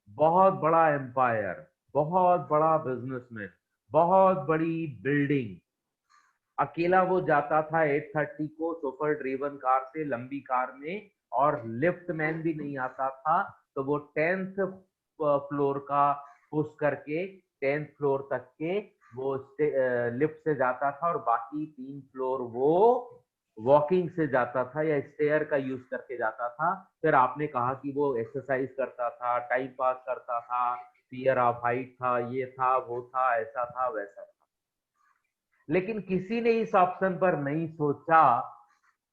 बहुत बड़ा एम्पायर, बहुत बड़ा बिजनेसमैन, बहुत बड़ी बिल्डिंग। अकेला वो जाता था 8:30 को शोफर ड्रिवन कार से, लंबी कार में, और लिफ्ट मैन भी नहीं आता था। तो वो 10th फ्लोर का पुश करके 10th फ्लोर तक के वो लिफ्ट से जाता था और बाकी 3 फ्लोर वो वॉकिंग से जाता था या स्टेयर का यूज करके जाता था। फिर आपने कहा कि वो एक्सरसाइज करता था, टाइम पास करता था, फियर ऑफ हाइट था, ये था, वो था, ऐसा था, वैसा था। लेकिन किसी ने इस ऑप्शन पर नहीं सोचा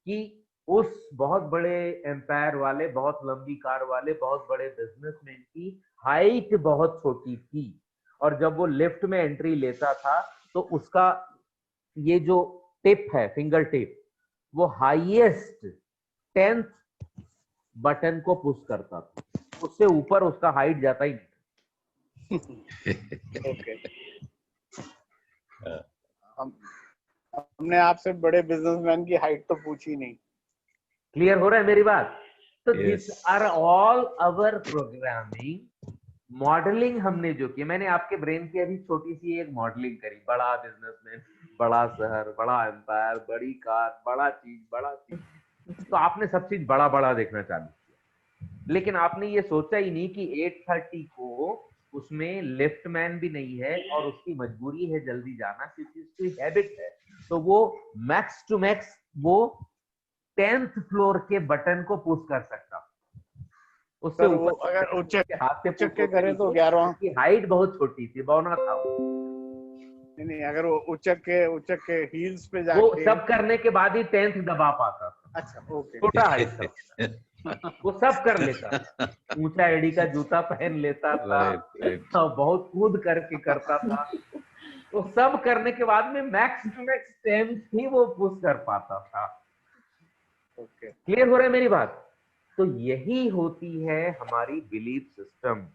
कि उस बहुत बड़े एम्पायर वाले, बहुत लंबी कार वाले, बहुत बड़े बिजनेसमैन की हाइट बहुत छोटी थी, और जब वो लिफ्ट में एंट्री लेता था तो उसका ये जो टिप है, फिंगर टिप, वो हाईएस्ट 10th बटन को पुश करता था। उससे ऊपर उसका हाइट जाता ही नहीं। ओके। हमने आपसे बड़े बिजनेसमैन की हाइट तो पूछी नहीं। क्लियर हो रहा है मेरी बात? तो this are all our programming modelling हमने जो की। मैंने आपके ब्रेन की अभी छोटी सी एक मॉडलिंग करी। बड़ा बिजनेसमैन, बड़ा शहर, बड़ा एम्पायर, बड़ी कार, बड़ा चीज। तो आपने सब चीज बड़ा बड़ा देखना चालू किया, लेकिन आपने ये सोचा ही नहीं कि 8:30 को उसमें लिफ्ट मैन भी नहीं है और उसकी मजबूरी है जल्दी जाना, क्योंकि उसकी हैबिट है। तो वो मैक्स टू मैक्स वो 10th फ्लोर के बटन को पुश कर सकता। उससे ऊपर अगर हाथ से के करें तो 11वां की हाइट बहुत छोटी थी, बौना था वो। नहीं, अगर वो उचक के हील्स पे जाके वो सब करने के बाद ही 10th दबा पाता था। अच्छा, ओके। छोटा हाइट था, वो सब कर लेता था। ऊंचा एड़ी का जूता पहन लेता था, तो बहुत कूद करके करता था। तो सब करने के बाद में मैक्स टू मैक्स 10th ही वो पुश कर पाता था। ओके, क्लियर हो रहा है मेरी बात? तो यही होती है हमारी बिलीफ सिस्टम,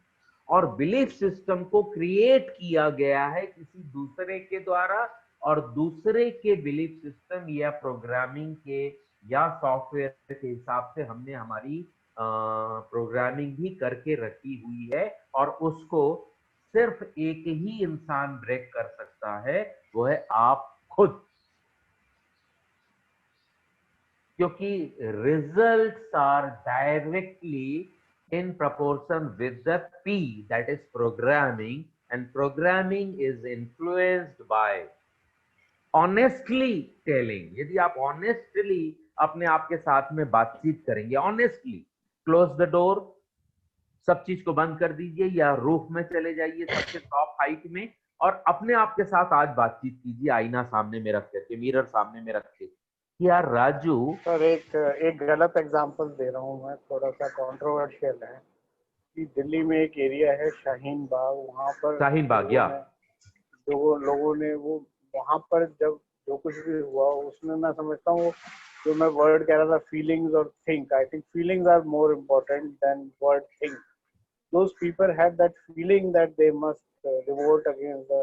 और बिलीफ सिस्टम को क्रिएट किया गया है किसी दूसरे के द्वारा, और दूसरे के बिलीफ सिस्टम या प्रोग्रामिंग के या सॉफ्टवेयर के हिसाब से हमने हमारी प्रोग्रामिंग भी करके रखी हुई है, और उसको सिर्फ एक ही इंसान ब्रेक कर सकता है, वो है आप खुद। क्योंकि results are directly in proportion with the P, that is programming, and programming is influenced by honestly telling. यदि आप honestly अपने आप के साथ में बातचीत करेंगे, honestly, close the door, सब चीज को बंद कर दीजिए या रूफ में चले जाइए सबसे टॉप हाइट में, और अपने आप के साथ आज बातचीत कीजिए, आईना सामने में रख करके, मिरर सामने में रख के, यार राजू। सर एक गलत एग्जांपल दे रहा हूँ मैं, थोड़ा सा कंट्रोवर्शियल है कि दिल्ली में एक एरिया है शाहीन बाग, वहाँ पर शाहीन बाग, या लोगों ने वो वहाँ पर जब जो कुछ भी हुआ उसमें मैं समझता हूँ, जो मैं वर्ड कह रहा था फीलिंग्स और think, I think feelings are more important than word think. Those people had that feeling that they must revolt against the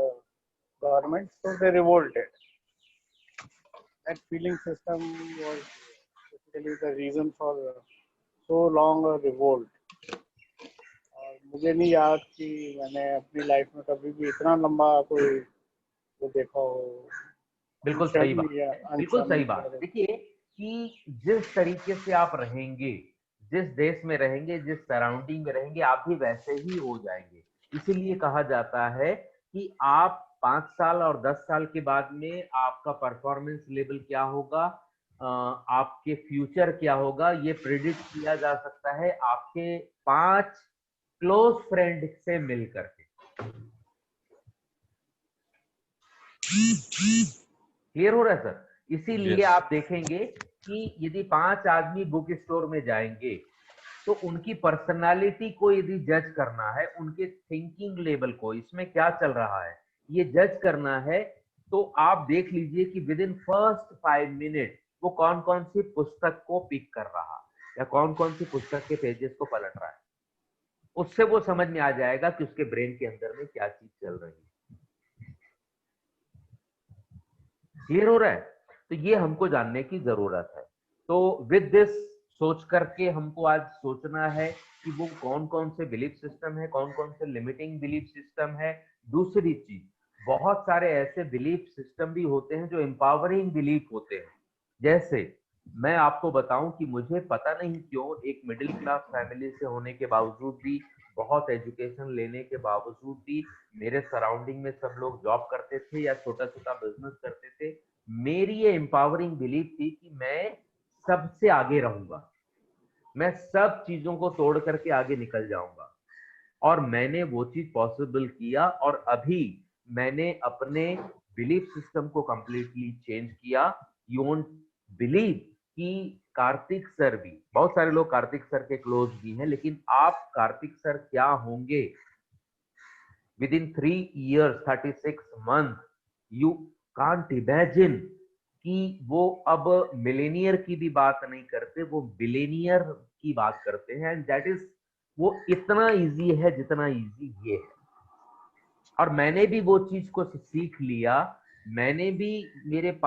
government, so they revolted. That feeling system was basically the reason for so long a revolt. और मुझे नहीं याद कि मैंने अपनी life में कभी भी इतना लंबा कोई वो देखा हो. बिल्कुल सही बात, बिल्कुल सही बात. देखिए कि जिस तरीके से आप रहेंगे, जिस देश में रहेंगे, जिस सराउंडिंग में रहेंगे, आप भी वैसे ही हो जाएंगे. इसीलिए कहा जाता है कि आप 5 साल और 10 साल के बाद में आपका परफॉर्मेंस लेवल क्या होगा, आपके फ्यूचर क्या होगा, ये प्रेडिक्ट किया जा सकता है आपके 5 क्लोज फ्रेंड से मिलकर के. क्लियर हो रहा है सर? इसीलिए आप देखेंगे कि यदि 5 आदमी बुक स्टोर में जाएंगे तो उनकी पर्सनालिटी को यदि जज करना है, उनके थिंकिंग लेवल को, इसमें क्या चल रहा है ये जज करना है, तो आप देख लीजिए कि विद इन फर्स्ट 5 मिनट वो कौन कौन सी पुस्तक को पिक कर रहा या कौन कौन सी पुस्तक के पेजेस को पलट रहा है. उससे वो समझ में आ जाएगा कि उसके ब्रेन के अंदर में क्या चीज चल रही है. क्लियर हो रहा है? तो ये हमको जानने की जरूरत है. तो विद दिस सोच करके हमको आज सोचना है कि वो कौन कौन से बिलीफ सिस्टम है, कौन कौन से लिमिटिंग बिलीफ सिस्टम है. दूसरी चीज, बहुत सारे ऐसे बिलीफ सिस्टम भी होते हैं जो एम्पावरिंग बिलीफ होते हैं. जैसे मैं आपको बताऊं कि मुझे पता नहीं क्यों एक मिडिल क्लास फैमिली से होने के बावजूद भी, बहुत एजुकेशन लेने के बावजूद भी, मेरे सराउंडिंग में सब लोग जॉब करते थे या छोटा छोटा बिजनेस करते थे, मेरी ये एम्पावरिंग बिलीफ थी कि मैं सबसे आगे रहूंगा, मैं सब चीजों को तोड़ करके आगे निकल जाऊंगा. और मैंने वो चीज पॉसिबल किया और अभी मैंने अपने बिलीफ सिस्टम को कंप्लीटली चेंज किया. यू वोंट बिलीव कि कार्तिक सर भी, बहुत सारे लोग कार्तिक सर के क्लोज भी हैं, लेकिन आप कार्तिक सर क्या होंगे with in 3 years 36 months, you can't imagine कि वो अब मिलेनियर की भी बात नहीं करते, वो बिलेनियर की बात करते हैं. एंड दैट इज, वो इतना इजी है जितना इजी ये है. और मैंने भी वो चीज को सीख लिया. मैंने भी मेरे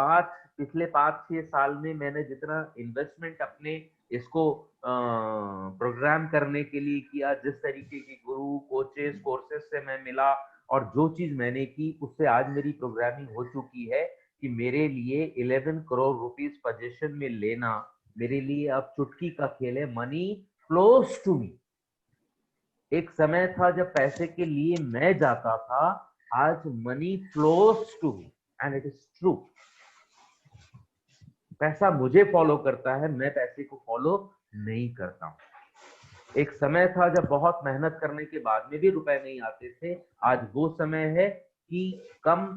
पिछले 5-6 साल में मैंने जितना इन्वेस्टमेंट अपने इसको प्रोग्राम करने के लिए किया, जिस तरीके के गुरु, कोचेस, कोर्सेस से मैं मिला और जो चीज मैंने की, उससे आज मेरी प्रोग्रामिंग हो चुकी है कि मेरे लिए 11 करोड़ रुपीस पोजीशन में लेना मेरे लिए अब चुटकी का खेल है. Money flows to me. एक समय था जब पैसे के लिए मैं जाता था, आज money flows to me and it is true. पैसा मुझे फॉलो करता है, मैं पैसे को फॉलो नहीं करता हूं. एक समय था जब बहुत मेहनत करने के बाद में भी रुपए नहीं आते थे. आज वो समय है कि कम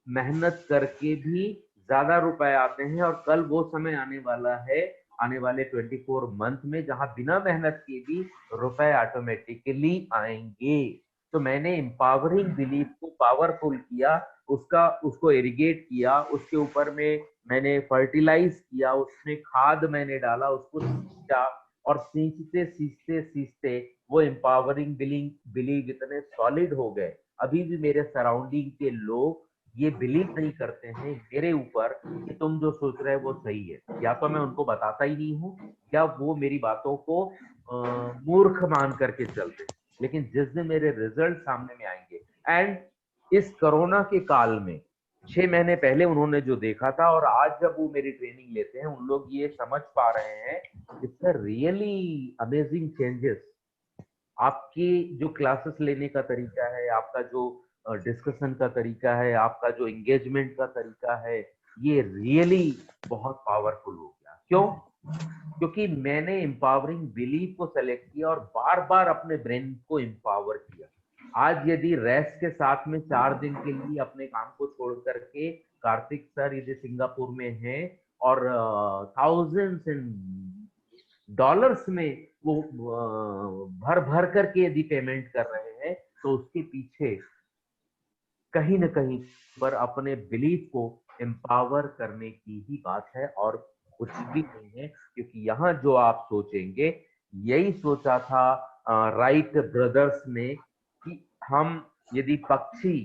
मेहनत करके भी ज्यादा रुपए आते हैं. और कल वो समय आने वाला है, आने वाले 24 मंथ में, जहां बिना मेहनत के भी रुपए ऑटोमेटिकली आएंगे. तो मैंने एम्पावरिंग बिलीफ को पावरफुल किया, उसको इरिगेट किया, उसके ऊपर में मैंने फर्टिलाइज किया, उसमें खाद मैंने डाला, उसको सींचा, और सींचते सींचते सींचते वो एम्पावरिंग बिलीव इतने सॉलिड हो गए. अभी भी मेरे सराउंडिंग के लोग ये बिलीव नहीं करते हैं मेरे ऊपर कि तुम जो सोच रहे हो वो सही है. या तो मैं उनको बताता ही नहीं हूँ, या वो मेरी बातों को मूर्ख मान करके चलते. लेकिन जिस दिन मेरे रिजल्ट सामने में आएंगे, एंड इस कोरोना के काल में 6 महीने पहले उन्होंने जो देखा था और आज जब वो मेरी ट्रेनिंग लेते हैं, उन लोग ये समझ पा रहे हैं it's a really amazing changes. आपकी जो क्लासेस लेने का तरीका है, आपका जो डिस्कशन का तरीका है, आपका जो एंगेजमेंट का तरीका है, ये रियली बहुत पावरफुल हो गया। क्यों? क्योंकि मैंने एम्पावरिंग बिलीफ को सेलेक्ट किया और बार बार अपने ब्रेन को एम्पावर किया। आज यदि रेस्ट के साथ में 4 दिन के लिए अपने काम को छोड़ करके कार्तिक सर यदि सिंगापुर में हैं और थाउजेंड्स एंड डॉलर्स में वो भर भर करके यदि पेमेंट कर रहे हैं, तो उसके पीछे कहीं न कहीं पर अपने बिलीफ को एम्पावर करने की ही बात है और कुछ भी नहीं है। क्योंकि यहाँ जो आप सोचेंगे, यही सोचा था राइट ब्रदर्स ने कि हम यदि पक्षी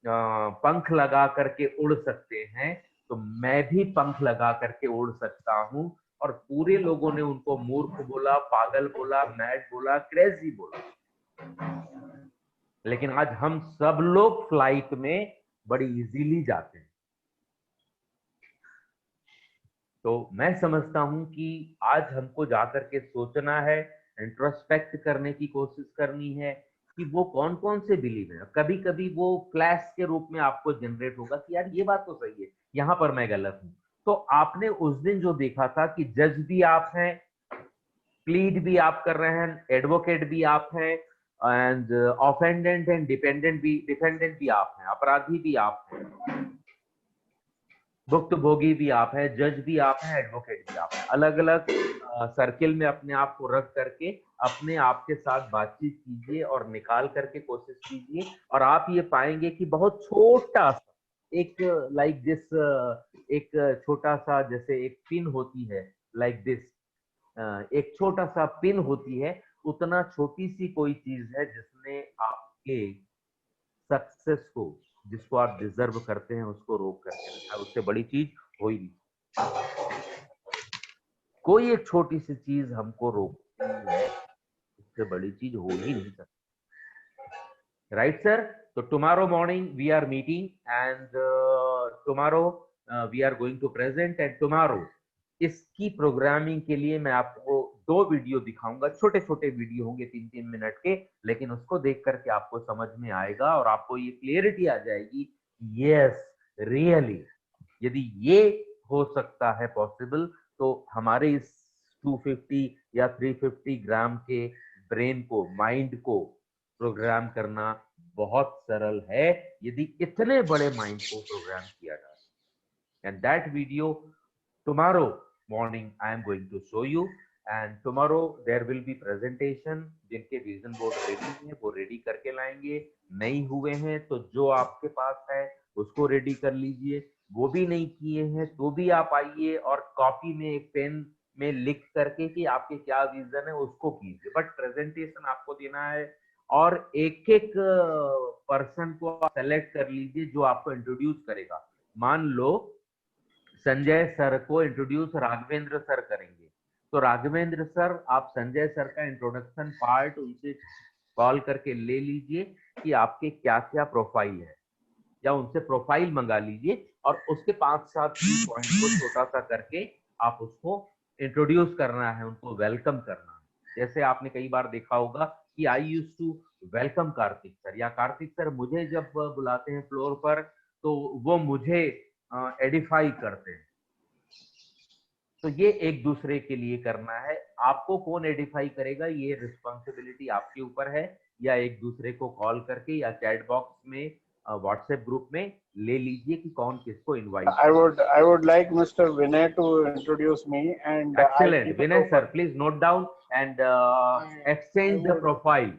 पंख लगा करके उड़ सकते हैं, तो मैं भी पंख लगा करके उड़ सकता हूँ। और पूरे लोगों ने उनको मूर्ख बोला, पागल बोला, मैड बोला, क्रेजी बोला। लेकिन आज हम सब लोग फ्लाइट में बड़ी इजीली जाते हैं। तो मैं समझता हूं कि आज हमको जाकर के सोचना है, इंट्रोस्पेक्ट करने की कोशिश करनी है कि वो कौन कौन से बिलीव है। कभी कभी वो फ्लैश के रूप में आपको जनरेट होगा कि यार ये बात तो सही है, यहाँ पर मैं गलत हूँ। तो आपने उस दिन जो देखा था कि जज भी आप हैं, प्लीड भी आप कर रहे हैं, एडवोकेट भी आप हैं, एंड ऑफेंडेंट एंड डिपेंडेंट भी आप हैं, अपराधी भी आप हैं, भुक्तभोगी भी आप हैं, जज भी आप हैं, एडवोकेट भी आप हैं। अलग अलग सर्किल में अपने आप को रख करके अपने आप के साथ बातचीत कीजिए और निकाल करके कोशिश कीजिए, और आप ये पाएंगे कि बहुत छोटा सा एक लाइक दिस, एक छोटा सा जैसे एक पिन होती है, लाइक दिस, एक छोटा सा पिन होती है, उतना छोटी सी कोई चीज है जिसने आपके सक्सेस को, जिसको आप डिजर्व करते हैं, उसको रोक करके रखा है। उससे बड़ी चीज हो ही नहीं। कोई एक छोटी सी चीज हमको रोकती है, उससे बड़ी चीज हो ही नहीं सकती। Right sir? तो tomorrow morning we are meeting and tomorrow we are going to present, and tomorrow इसकी प्रोग्रामिंग के लिए मैं आपको 2 वीडियो दिखाऊंगा। छोटे छोटे वीडियो होंगे 3-3 मिनट के, लेकिन उसको देख करके आपको समझ में आएगा और आपको ये क्लियरिटी आ जाएगी, यस रियली यदि ये हो सकता है पॉसिबल, तो हमारे इस 250 या 350 ग्राम के ब्रेन को, माइंड को प्रोग्राम करना बहुत सरल है, यदि इतने बड़े माइंड को प्रोग्राम किया जाए। And that video tomorrow morning I am going to show you, and tomorrow there will be presentation। जिनके विजन बोर्ड रेडी है वो रेडी करके लाएंगे, नहीं हुए हैं तो जो आपके पास है उसको रेडी कर लीजिए, वो भी नहीं किए हैं तो भी आप आइए और कॉपी में एक पेन में लिख करके कि आपके क्या विजन है उसको कीजिए। बट प्रेजेंटेशन आपको देना है, और एक एक पर्सन को आप सेलेक्ट कर लीजिए जो आपको इंट्रोड्यूस करेगा। मान लो संजय सर को इंट्रोड्यूस राघवेंद्र सर करेंगे, तो राघवेंद्र सर आप संजय सर का इंट्रोडक्शन पार्ट उनसे कॉल करके ले लीजिए कि आपके क्या क्या प्रोफाइल है, या उनसे प्रोफाइल मंगा लीजिए और उसके 5-7 पॉइंट को छोटा सा करके आप उसको इंट्रोड्यूस करना है, उनको वेलकम करना है। जैसे आपने कई बार देखा होगा कि I used to welcome Kartik sir, या कार्तिक सर मुझे जब बुलाते हैं फ्लोर पर तो वो मुझे एडिफाई करते हैं। तो ये एक दूसरे के लिए करना है। आपको कौन एडिफाई करेगा ये रिस्पॉन्सिबिलिटी आपके ऊपर है, या एक दूसरे को कॉल करके या चैट बॉक्स में व्हाट्सएप ग्रुप में ले लीजिए कि कौन किसको invite. I would like Mr. Vinay to introduce me, and excellent Vinay sir, please note down and exchange the profile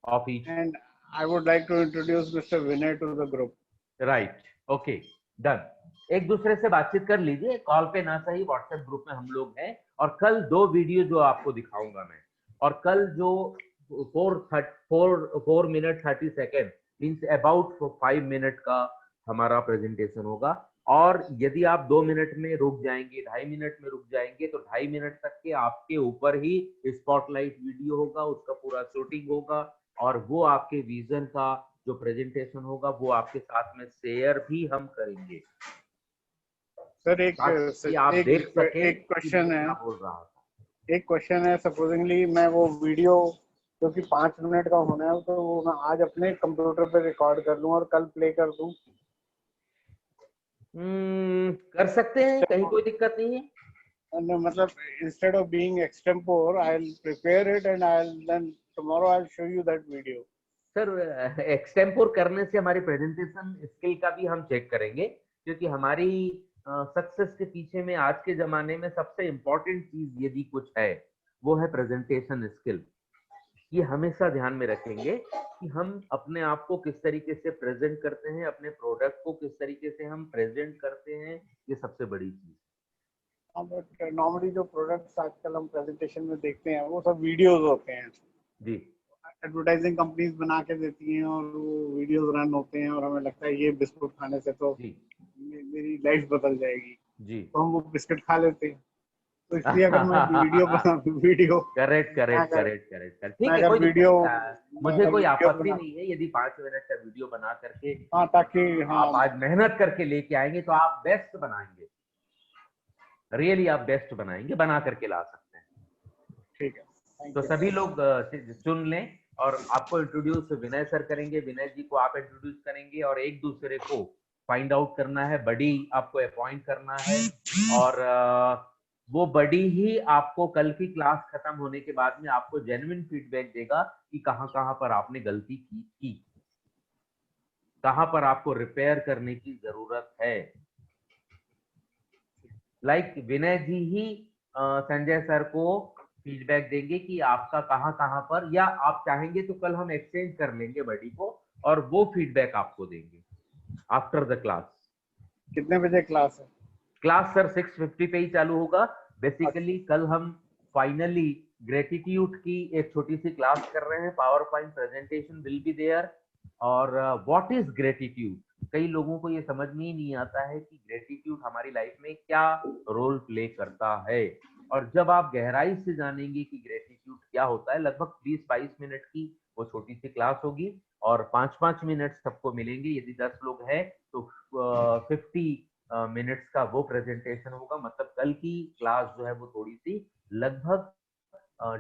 of each, and I would like to introduce Mr. Vinay to the group. Right, okay, done. एक दूसरे से बातचीत कर लीजिए, call पे ना सही WhatsApp group में हम लोग हैं। और कल 2 वीडियो जो आपको दिखाऊंगा मैं, और कल जो 4 minute 30 second means about 5 minute का हमारा प्रेजेंटेशन होगा। और यदि आप 2 मिनट में रुक जाएंगे, 2.5 मिनट में रुक जाएंगे, तो 2.5 मिनट तक के आपके ऊपर ही स्पॉटलाइट वीडियो होगा, उसका पूरा शूटिंग होगा, और वो आपके विजन का जो प्रेजेंटेशन होगा वो आपके साथ में शेयर भी हम करेंगे। सर एक आप देख सके क्वेश्चन है, बोल रहा था। एक क्वेश्चन है, सपोजिंगली मैं वो वीडियो जो कि 5 मिनट का होना है तो वो मैं आज अपने कंप्यूटर पे रिकॉर्ड कर लूं और कल प्ले कर दूं। कर सकते हैं, कहीं कोई दिक्कत नहीं है। And मतलब instead of being extempore, I'll prepare it and then tomorrow I'll show you that video. Sir extempore करने से हमारी प्रेजेंटेशन स्किल का भी हम चेक करेंगे, क्योंकि हमारी सक्सेस के पीछे में आज के जमाने में सबसे इम्पोर्टेंट चीज यदि कुछ है वो है प्रेजेंटेशन स्किल। ये हमेशा ध्यान में रखेंगे कि हम अपने आप को किस तरीके से प्रेजेंट करते हैं, अपने प्रोडक्ट को किस तरीके से हम प्रेजेंट करते हैं, ये सबसे बड़ी चीज। बट नॉर्मली जो प्रोडक्ट्स आजकल हम प्रेजेंटेशन में देखते हैं वो सब वीडियोस होते हैं जी। एडवर्टाइजिंग कंपनीज बना के देती हैं और वो वीडियोस रन होते हैं और हमें लगता है ये बिस्कुट खाने से तो मेरी लाइफ बदल जाएगी जी, तो हम वो बिस्कुट खा लेते हैं। तो इसलिए अगर मैं वीडियो करेक्ट ठीक है, अगर कोई वीडियो मुझे कोई आपत्ति नहीं है यदि 5 मिनट का वीडियो बना करके ताकि आप आज मेहनत करके लेके आएंगे तो आप बेस्ट बनाएंगे, रियली आप बेस्ट बनाएंगे, बना करके ला सकते हैं। ठीक है, तो सभी लोग चुन लें और आपको इंट्रोड्यूस विनय सर करेंगे, विनय जी को आप इंट्रोड्यूस करेंगे और एक दूसरे को फाइंड आउट करना है, बडी आपको अपॉइंट करना है और वो बडी ही आपको कल की क्लास खत्म होने के बाद में आपको जेन्युइन फीडबैक देगा कि कहां पर आपने गलती की, कहां पर आपको रिपेयर करने की जरूरत है। लाइक विनय जी ही संजय सर को फीडबैक देंगे कि आपका कहां पर, या आप चाहेंगे तो कल हम एक्सचेंज कर लेंगे बडी को और वो फीडबैक आपको देंगे आफ्टर द क्लास। कितने बजे क्लास है? क्लास सर 6:50 पे ही चालू होगा। बेसिकली कल हम फाइनली ग्रेटिट्यूड की एक छोटी सी क्लास कर रहे हैं, PowerPoint presentation will be there. और व्हाट इज ग्रेटिट्यूड, कई लोगों को ये समझ में ही नहीं आता है कि ग्रेटिट्यूड हमारी लाइफ में क्या रोल प्ले करता है। और जब आप गहराई से जानेंगे कि ग्रेटिट्यूड क्या होता है, लगभग 20-22 मिनट की वो छोटी सी क्लास होगी और 5-5 मिनट सबको मिलेंगे। यदि 10 लोग हैं तो 50 मिनट्स का वो प्रेजेंटेशन होगा। मतलब कल की क्लास जो है वो थोड़ी सी लगभग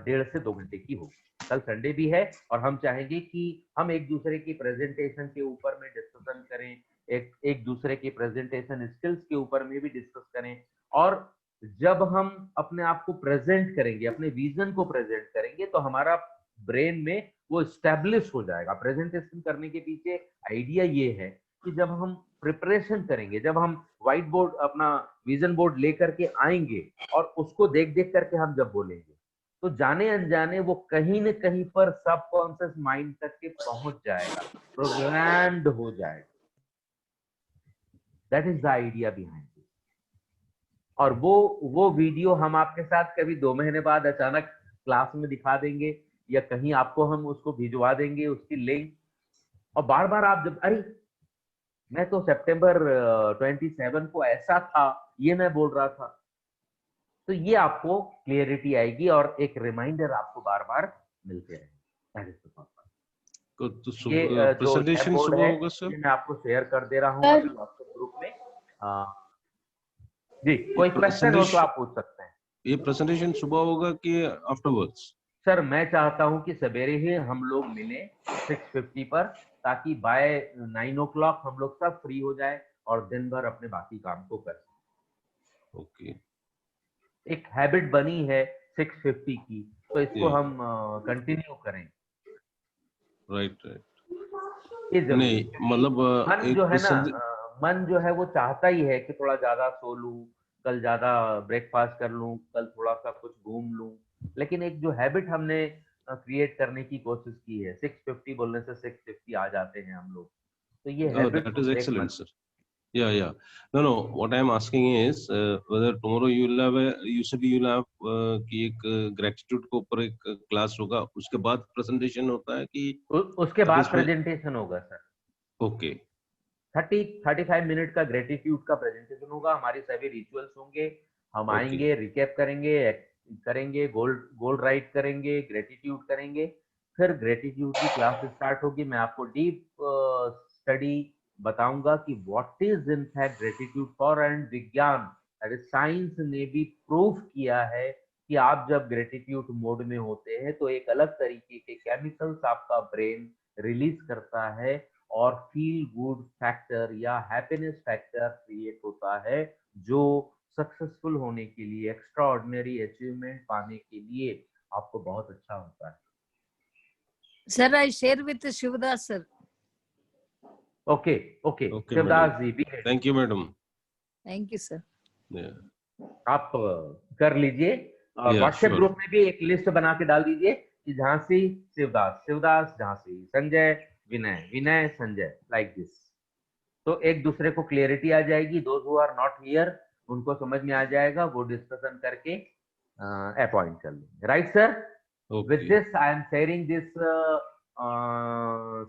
1.5 से 2 घंटे की होगी। कल संडे भी है और हम चाहेंगे कि हम एक दूसरे की प्रेजेंटेशन के ऊपर में डिस्कशन करें, एक दूसरे की प्रेजेंटेशन स्किल्स के ऊपर में भी डिस्कस करें। और जब हम अपने आप को प्रेजेंट करेंगे, अपने विजन को प्रेजेंट करेंगे, तो हमारा ब्रेन में वो स्टैब्लिश हो जाएगा। प्रेजेंटेशन करने के पीछे आइडिया ये है कि जब हम प्रिपरेशन करेंगे, जब हम व्हाइट बोर्ड अपना विजन बोर्ड लेकर के आएंगे और उसको देख देख करके हम जब बोलेंगे तो जाने अनजाने वो कहीं न कहीं पर सबकॉन्शियस माइंड तक के पहुंच जाएगा, प्रोग्राम्ड हो जाएगा। That is the idea behind it. और वो वीडियो हम आपके साथ कभी 2 महीने बाद अचानक क्लास में दिखा देंगे या कहीं आपको हम उसको भिजवा देंगे उसकी लिंक, और बार बार आप जब अरे मैं तो सितंबर 27 को ऐसा था, ये मैं बोल रहा था, तो ये आपको क्लियरिटी आएगी और एक रिमाइंडर आपको बार बार मिलते रहेंगे। तो ये प्रेजेंटेशन सुबह होगा सर? मैं आपको शेयर कर दे रहा हूँ अभी व्हाट्सएप ग्रुप में। जी, कोई क्वेश्चन हो तो आप पूछ सकते हैं। ये प्रेजेंटेशन सुबह होगा कि आफ्टरवर्ड्स? सर मैं चाहता हूं कि सवेरे ही हम लोग मिले 6:50 पर, ताकि बाय 9 o'clock हम लोग सब फ्री हो जाए और दिन भर अपने बाकी काम को कर सकें। ओके, एक हैबिट बनी है 6:50 की, तो इसको हम कंटिन्यू करें। राइट। नहीं मतलब मन जो है ना, मन जो है वो चाहता ही है कि थोड़ा ज्यादा सो लूं, कल ज्यादा ब्रेकफास्ट कर लूं, कल थोड़ा सा कुछ घूम लूं, लेकिन एक जो हैबिट हमने क्रिएट करने की कोशिश की है, 6:50 बोलने से 6:50 आ जाते हैं हम लोग, तो ये habit that is excellent sir. Yeah. No, what I am asking is whether tomorrow you will have you said you will have कि एक gratitude के ऊपर एक क्लास होगा, उसके बाद प्रेजेंटेशन होता है कि उसके बाद प्रेजेंटेशन होगा सर। ओके, 30-35 मिनट का ग्रेटिट्यूड का प्रेजेंटेशन होगा। हमारे सभी रिचुअल्स होंगे, हम आएंगे, रिकैप करेंगे, गोल राइट करेंगे, ग्रेटिट्यूड करेंगे, फिर ग्रेटिट्यूड की क्लास स्टार्ट होगी। मैं आपको डीप स्टडी बताऊंगा कि what is in fact gratitude for, and विज्ञान साइंस ने भी प्रूव किया है कि आप जब ग्रेटिट्यूड मोड में होते हैं तो एक अलग तरीके के केमिकल्स आपका ब्रेन रिलीज करता है और फील गुड फैक्टर या हैप्पीनेस फैक्टर क्रिएट होता है, जो सक्सेसफुल होने के लिए, एक्स्ट्रा ऑर्डिनरी अचीवमेंट पाने के लिए आपको बहुत अच्छा होता है। Sir, I share with Shivdas sir. Okay okay, Okay, Shivdas madam. जी भी है। Thank you, madam. Thank you, sir. Yeah. आप कर लीजिए और Yeah, व्हाट्सएप sure. ग्रुप में भी एक लिस्ट बना के डाल दीजिए कि झांसी शिवदास, शिवदास झांसी, संजय विनय, विनय संजय, लाइक दिस। तो एक दूसरे को क्लियरिटी आ जाएगी। Those who are not here उनको समझ में आ जाएगा, वो डिस्कशन करके अपॉइंट कर लेंगे। Right sir? With Okay. This I am sharing this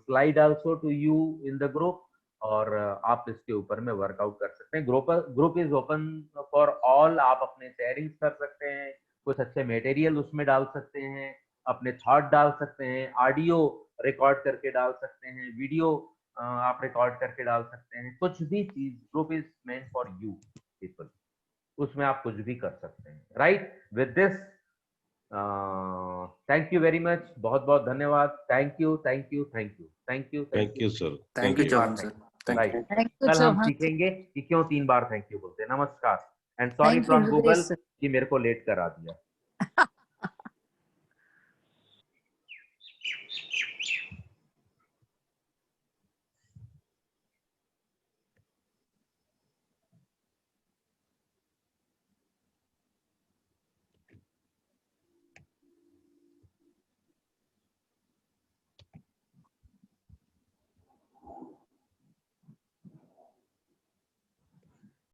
slide also to you in the group, और आप इसके ऊपर में वर्कआउट कर सकते हैं। Group is open for all. आप अपने शेयरिंग्स कर सकते हैं, कुछ अच्छे मटेरियल उसमें डाल सकते हैं, अपने थॉट डाल सकते हैं, ऑडियो रिकॉर्ड करके डाल सकते हैं, वीडियो आप रिकॉर्ड करके डाल सकते हैं, कुछ भी चीज। Group is meant for you people, उसमें आप कुछ भी कर सकते हैं। Right? With this thank you very much, बहुत बहुत धन्यवाद। Thank you thank you thank you thank you Thank you, sir. Thank you, Chauhan sir. Thank you. Right. Thank you, कल हम Chauhan. सीखेंगे कि क्यों 3 बार थैंक यू बोलते हैं। नमस्कार and sorry Thank you, from Hridesh Google sir. कि मेरे को लेट करा दिया।